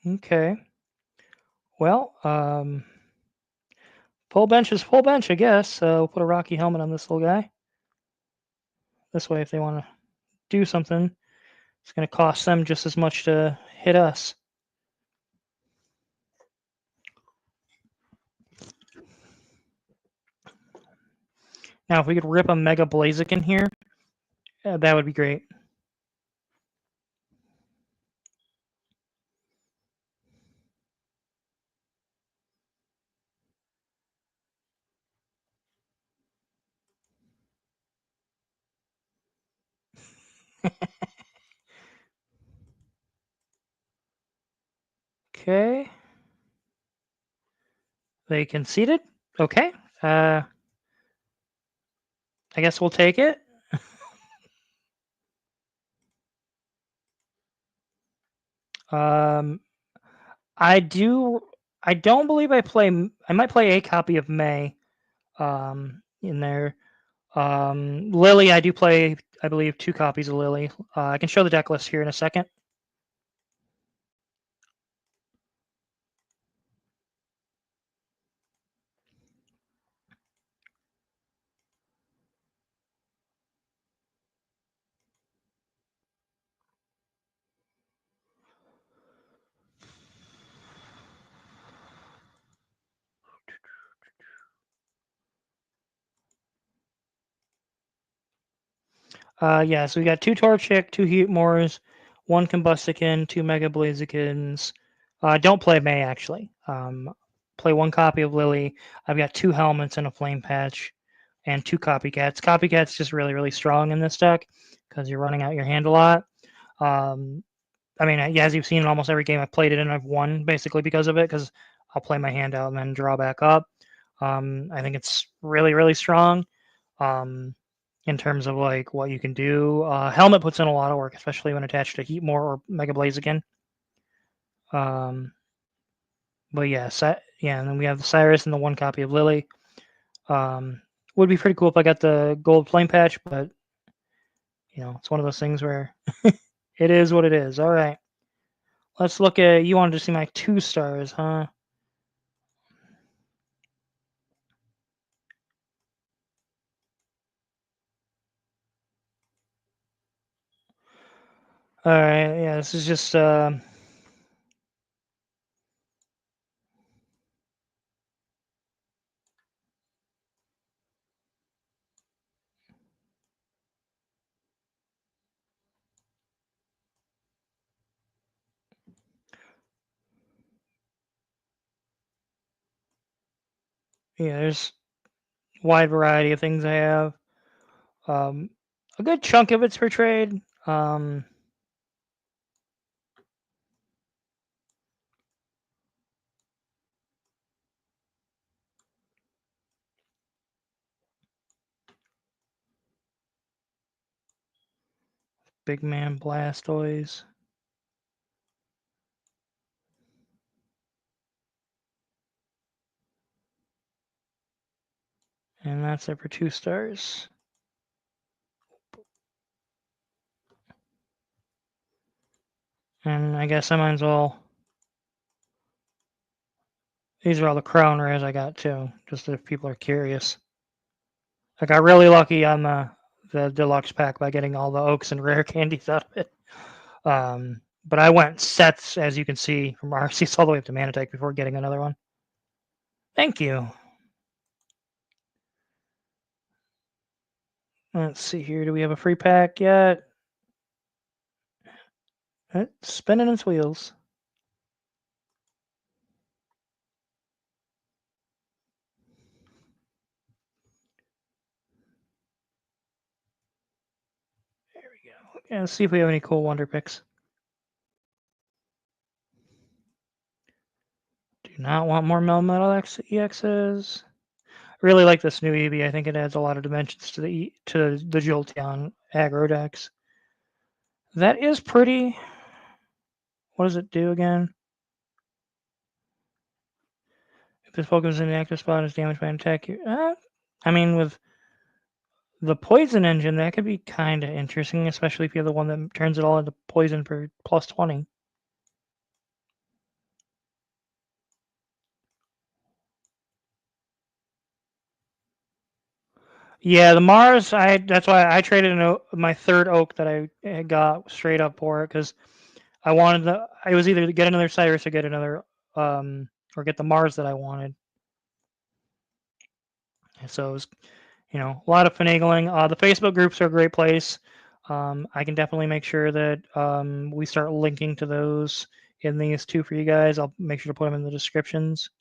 Okay. Well, full bench is full bench, I guess. We'll put a Rocky helmet on this little guy. This way, if they want to do something, it's going to cost them just as much to hit us. Now, if we could rip a Mega Blaziken here, that would be great. Okay. They conceded. Okay. I guess we'll take it. Um, I do. I don't believe I play. I might play a copy of May. In there. Lily, I do play. I believe 2 copies of Lily. I can show the deck list here in a second. Yeah, so we got 2 Torchic, 2 Heatmores, 1 Combustican, 2 Mega Blazikins. Don't play May, actually. Play 1 copy of Lily. I've got 2 helmets and a Flame Patch, and 2 Copycats. Copycat's just really, really strong in this deck because you're running out your hand a lot. I mean, yeah, as you've seen in almost every game I've played it in, I've won basically because of it, because I'll play my hand out and then draw back up. I think it's really, really strong. In terms of like what you can do. Helmet puts in a lot of work, especially when attached to Heatmore or Mega Blaziken. Um, but yeah, yeah, and then we have the Cyrus and the 1 copy of Lily. Would be pretty cool if I got the gold flame patch, but it's one of those things where it is what it is. All right, let's look at. You wanted to see my 2 stars, huh? All right, yeah, this is just yeah, there's wide variety of things I have. A good chunk of it's for trade. Big Man Blastoise. And that's it for 2 stars. And I guess I might as well. These are all the crown rares I got too, just if people are curious. I got really lucky on the deluxe pack by getting all the oaks and rare candies out of it. But I went sets, as you can see, from Arceus all the way up to Manatech before getting another one. Thank you. Let's see here. Do we have a free pack yet? It's spinning its wheels. There we go. Yeah, let's see if we have any cool wonder picks. Do not want more Melmetal EXs. Really like this new Eevee. I think it adds a lot of dimensions to the Jolteon aggro decks. That is pretty. What does it do again? If this Pokemon is in the active spot and is damaged by an attack, I mean, with the Poison Engine, that could be kind of interesting, especially if you're the one that turns it all into poison for plus 20. Yeah, the Mars. That's why I traded my 3rd Oak that I got straight up for it, because I wanted I was either to get another Cyrus or get another or get the Mars that I wanted. So it was, a lot of finagling. The Facebook groups are a great place. I can definitely make sure that we start linking to those in these 2 for you guys. I'll make sure to put them in the descriptions.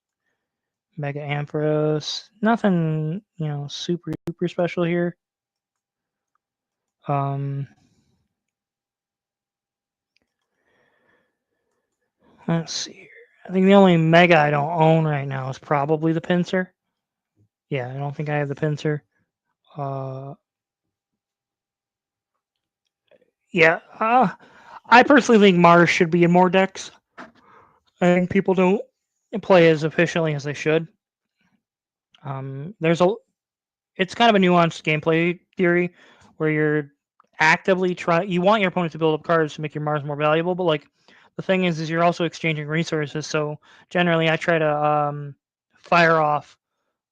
Mega Ampharos. Nothing, super special here. Let's see here. I think the only Mega I don't own right now is probably the Pinsir. Yeah, I don't think I have the Pinsir. Yeah, I personally think Mars should be in more decks. I think people don't play as efficiently as they should. It's kind of a nuanced gameplay theory where you're actively trying. You want your opponent to build up cards to make your Mars more valuable, but like the thing is you're also exchanging resources. So generally, I try to fire off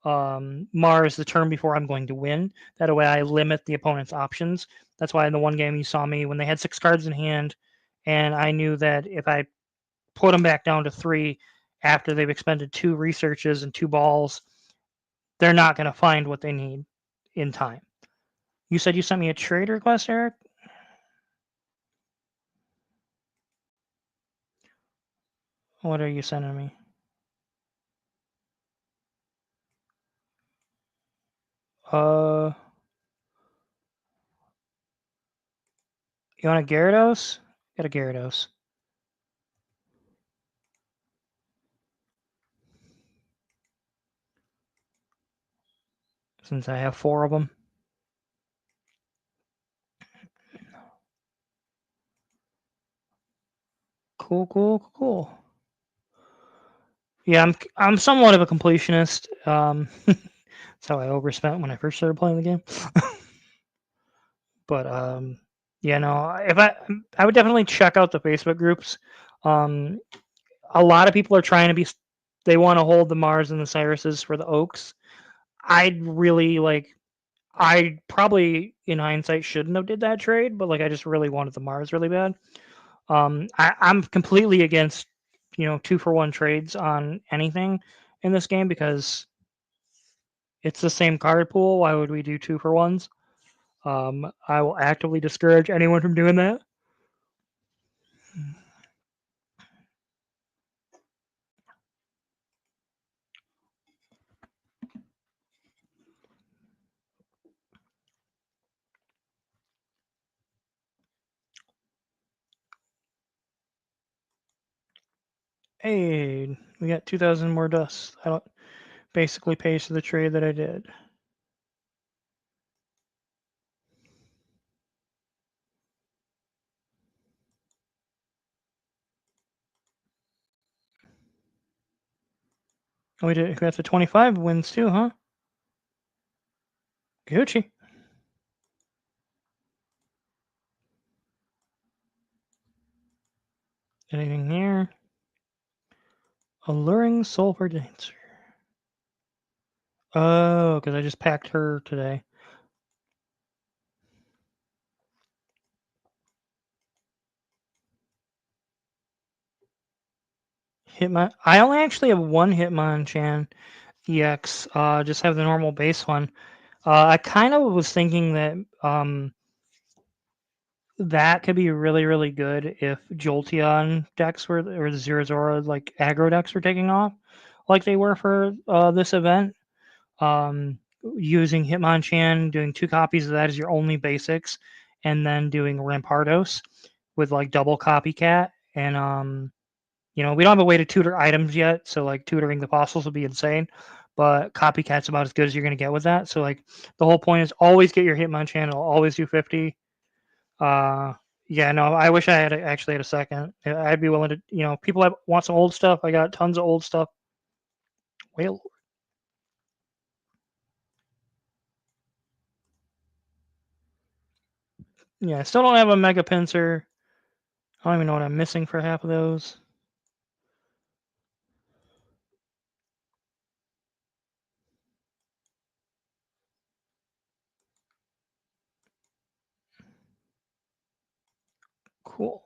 Mars the turn before I'm going to win. That way, I limit the opponent's options. That's why in the one game you saw me when they had 6 cards in hand, and I knew that if I put them back down to 3 after they've expended 2 researches and 2 balls, they're not going to find what they need in time. You said you sent me a trade request, Eric? What are you sending me? You want a Gyarados? Got a Gyarados. Since I have 4 of them. Cool. Yeah, I'm somewhat of a completionist. That's how I overspent when I first started playing the game. But yeah, no, if I would definitely check out the Facebook groups. Um, a lot of people are trying to be, they want to hold the Mars and the Cyruses for the Oaks. I'd really like, I probably in hindsight shouldn't have did that trade, but like I just really wanted the Mars really bad. I'm completely against 2-for-1 trades on anything in this game because it's the same card pool. Why would we do 2-for-1s? I will actively discourage anyone from doing that. Hey, we got 2,000 more dust. I don't basically pays for the trade that I did. Oh, we got the 25 wins too, huh? Gucci. Anything here? Alluring Sulfur Dancer. Oh, because I just packed her today. Hitmon. I only actually have one Hitmonchan EX. Just have the normal base one. I kind of was thinking that that could be really, really good if Jolteon decks were or the Zero Zora like aggro decks were taking off, like they were for this event. Using Hitmonchan, doing 2 copies of that as your only basics, and then doing Rampardos with like double copycat. And we don't have a way to tutor items yet, so like tutoring the fossils would be insane. But copycat's about as good as you're gonna get with that. So like the whole point is always get your Hitmonchan. It'll always do 50. Uh, yeah, no, I wish I had actually had a second. I'd be willing to, people want some old stuff. I got tons of old stuff. Well, yeah, I still don't have a Mega Pincer. I don't even know what I'm missing for half of those. Cool.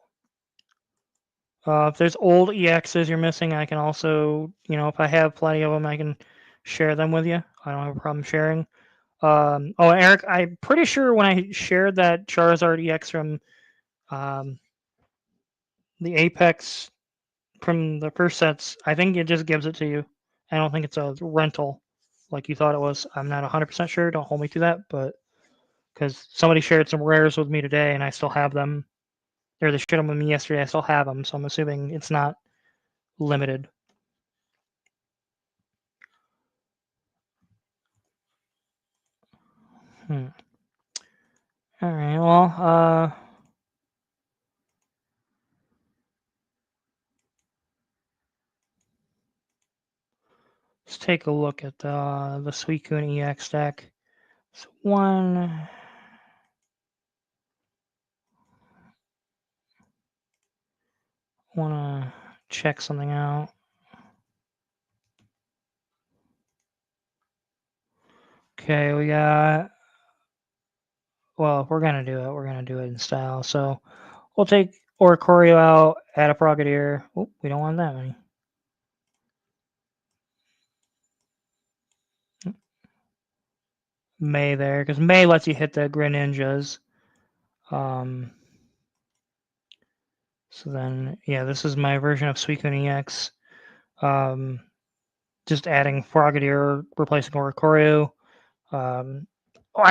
If there's old EXs you're missing, I can also, if I have plenty of them, I can share them with you. I don't have a problem sharing. Oh, Eric, I'm pretty sure when I shared that Charizard EX from um, the Apex from the first sets, I think it just gives it to you. I don't think it's a rental like you thought it was. I'm not 100% sure. Don't hold me to that, but because somebody shared some rares with me today and I still have them, or they shared them with me yesterday, I still have them, so I'm assuming it's not limited. Hmm. All right. Well, let's take a look at the Suicune EX deck. So one. Want to check something out. Okay, we got. Well, if we're gonna do it, we're gonna do it in style. So we'll take Oricorio out, add a Frogadier. Oh, we don't want that many. May there, because May lets you hit the Greninjas. So then, yeah, this is my version of Suicune EX. Just adding Frogadier, replacing Oricorio. I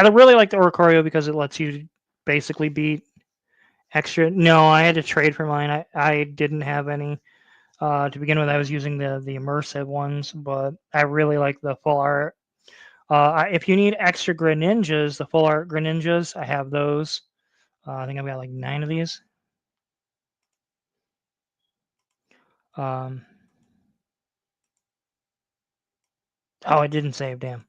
really like the Oricorio because it lets you basically beat extra. No, I had to trade for mine. I didn't have any. To begin with, I was using the immersive ones, but I really like the full art. If you need extra Greninjas, the full art Greninjas, I have those. I think I've got like 9 of these. Um, oh, I didn't save, damn.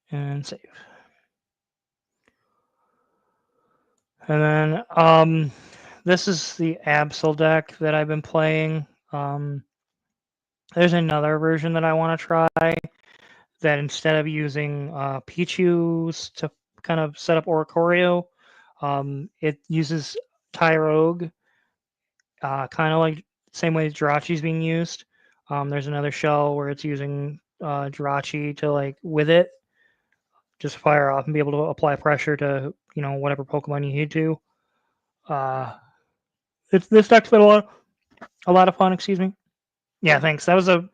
And save. And then this is the Absol deck that I've been playing. There's another version that I want to try that instead of using Pichu's to kind of set up Oricorio, it uses Tyrogue, kind of like same way Jirachi's being used. There's another shell where it's using Jirachi to like with it, just fire off and be able to apply pressure to whatever Pokemon you need to. This deck's been a lot of fun. Excuse me. Yeah, thanks. That was a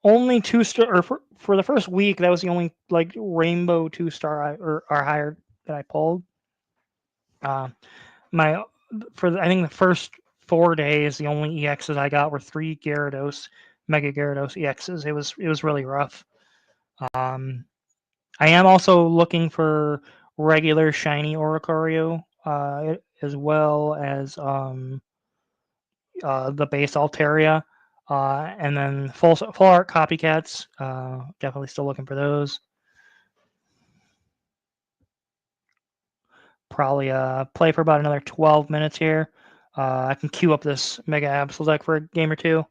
only 2-star, or for the first week, that was the only like rainbow 2-star or higher that I pulled. My I think the first 4 days, the only EXs I got were 3 Gyarados, Mega Gyarados EXs. It was really rough. Um, I am also looking for regular shiny Oricorio, as well as the base Altaria, and then full art copycats. Definitely still looking for those. Probably play for about another 12 minutes here. I can queue up this Mega Absol deck for a game or two.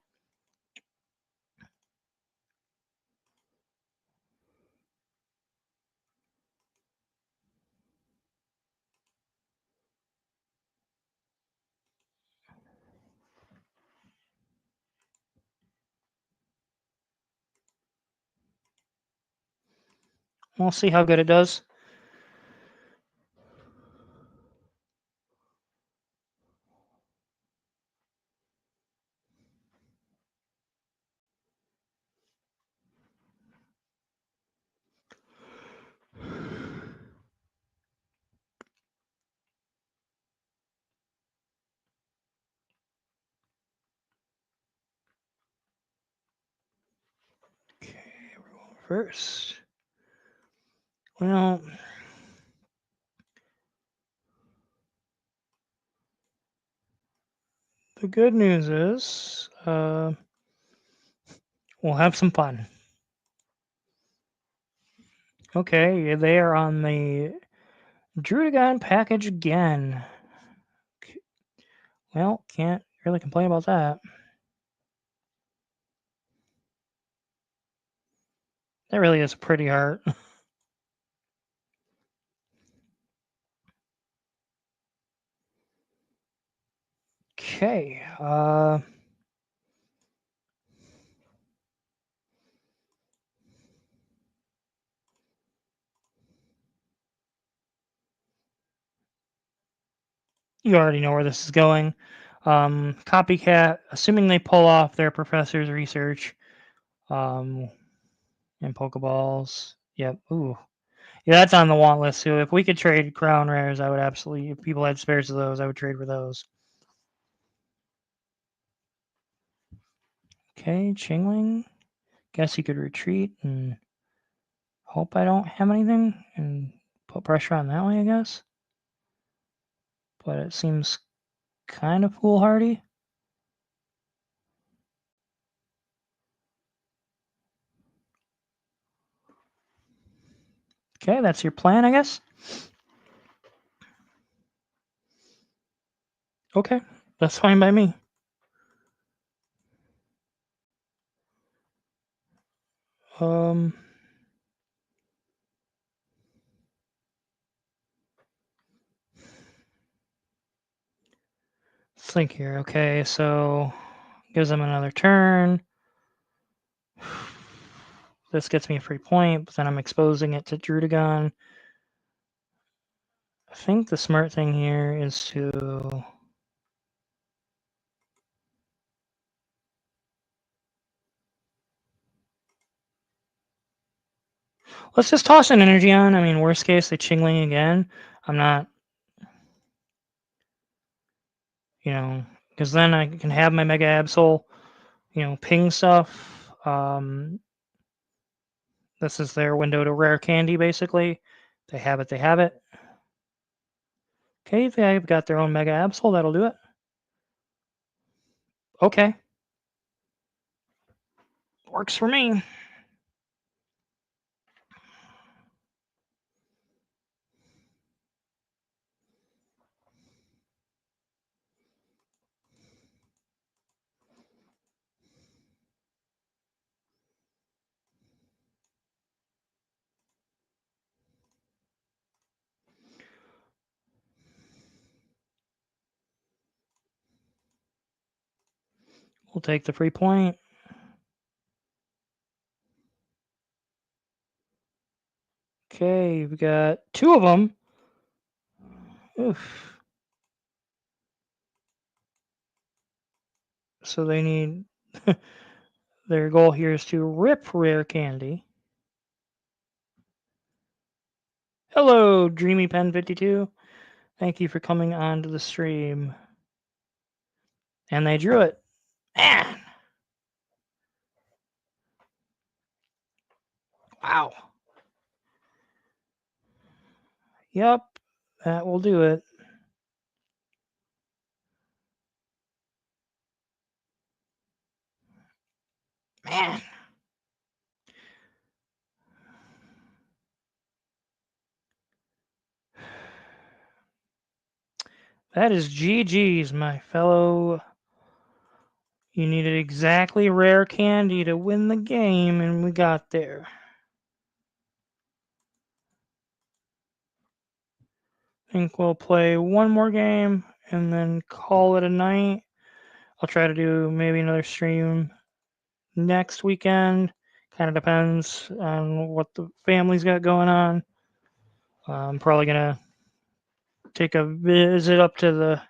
We'll see how good it does. Okay, we're going first. Well, the good news is we'll have some fun. Okay, they are on the Drudagon package again. Well, can't really complain about that. That really is pretty art. Okay, you already know where this is going. Copycat, assuming they pull off their professor's research, and Pokeballs. Yep. Ooh. Yeah, that's on the want list too. If we could trade crown rares, I would absolutely. If people had spares of those, I would trade for those. Okay, Chingling. Guess he could retreat and hope I don't have anything and put pressure on that way, I guess. But it seems kind of foolhardy. Okay, that's your plan, I guess. Okay, that's fine by me. Um, let's think here. Okay, so gives them another turn. This gets me a free point, but then I'm exposing it to Drudagon. I think the smart thing here is to... Let's just toss an energy on. I mean, worst case, they Chingling again. I'm not... You know, because then I can have my Mega Absol, you know, ping stuff. This is their window to rare candy, basically. They have it, they have it. Okay, they've got their own Mega Absol, that'll do it. Okay. Works for me. We'll take the free point. Okay, we got 2 of them. Oof. So they need... Their goal here is to rip rare candy. Hello, Dreamy Pen 52. Thank you for coming on to the stream. And they drew it. Man! Wow. Yep, that will do it. Man. That is GG's, my fellow. You needed exactly rare candy to win the game, and we got there. I think we'll play one more game and then call it a night. I'll try to do maybe another stream next weekend. Kind of depends on what the family's got going on. I'm probably going to take a visit up to the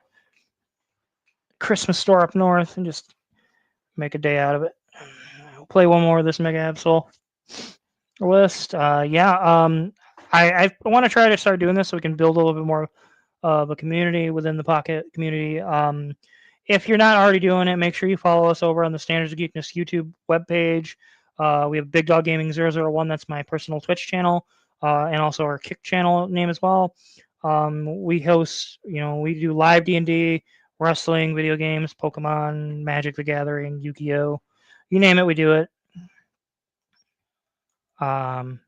Christmas store up north and just make a day out of it. I'll play one more of this Mega Absol list. I want to try to start doing this so we can build a little bit more of a community within the Pocket community. If you're not already doing it, make sure you follow us over on the Standards of Geekness YouTube webpage. We have Big Dog Gaming 001. That's my personal Twitch channel, and also our Kick channel name as well. We host, we do live D&D, wrestling, video games, Pokemon, Magic the Gathering, Yu-Gi-Oh! You name it, we do it. Trying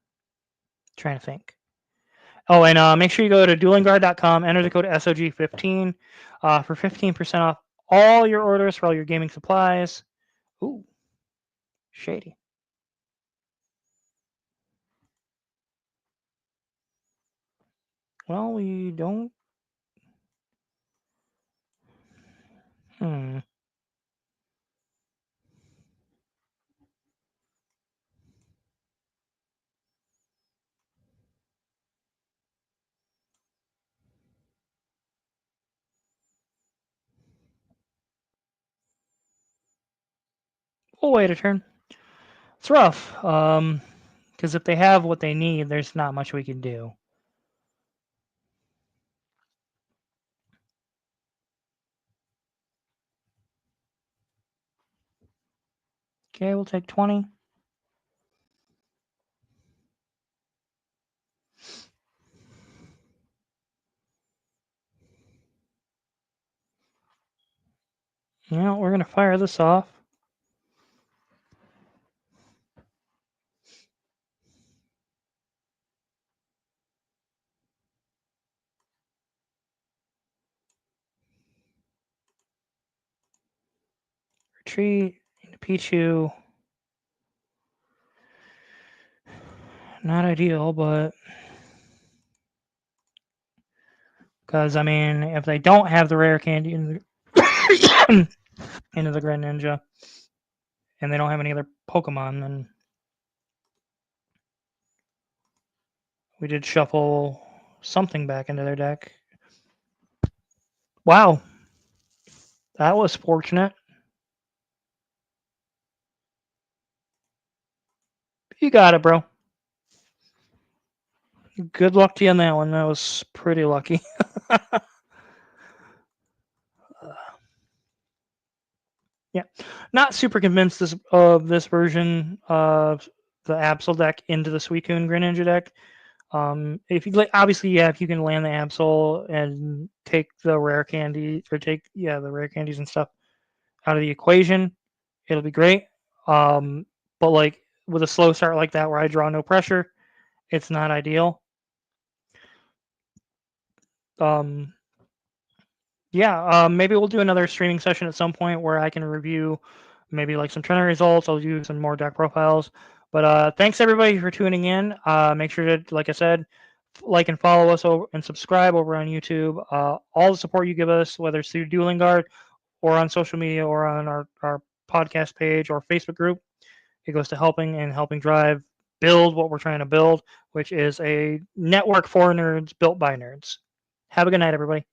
to think. Oh, and make sure you go to duelingguard.com, enter the code SOG15 for 15% off all your orders for all your gaming supplies. Ooh, shady. Well, we don't... We'll wait a turn. It's rough, because if they have what they need, there's not much we can do. Okay, we'll take 20. Yeah, we're going to fire this off. Retreat into Pichu. Not ideal, but... Because, I mean, if they don't have the rare candy into the Greninja, and they don't have any other Pokemon, then We did shuffle something back into their deck. Wow. That was fortunate. You got it, bro. Good luck to you on that one. That was pretty lucky. Yeah, not super convinced of this version of the Absol deck into the Suicune Greninja deck. If you obviously, yeah, if you can land the Absol and take the rare candy or take the rare candies and stuff out of the equation, it'll be great. But like with a slow start like that where I draw no pressure, it's not ideal. Um, maybe we'll do another streaming session at some point where I can review maybe like some tournament results. I'll do some more deck profiles. But thanks everybody for tuning in. Make sure to, like I said, like and follow us over and subscribe over on YouTube. All the support you give us, whether it's through Dueling Guard or on social media or on our podcast page or Facebook group, it goes to helping drive build what we're trying to build, which is a network for nerds built by nerds. Have a good night, everybody.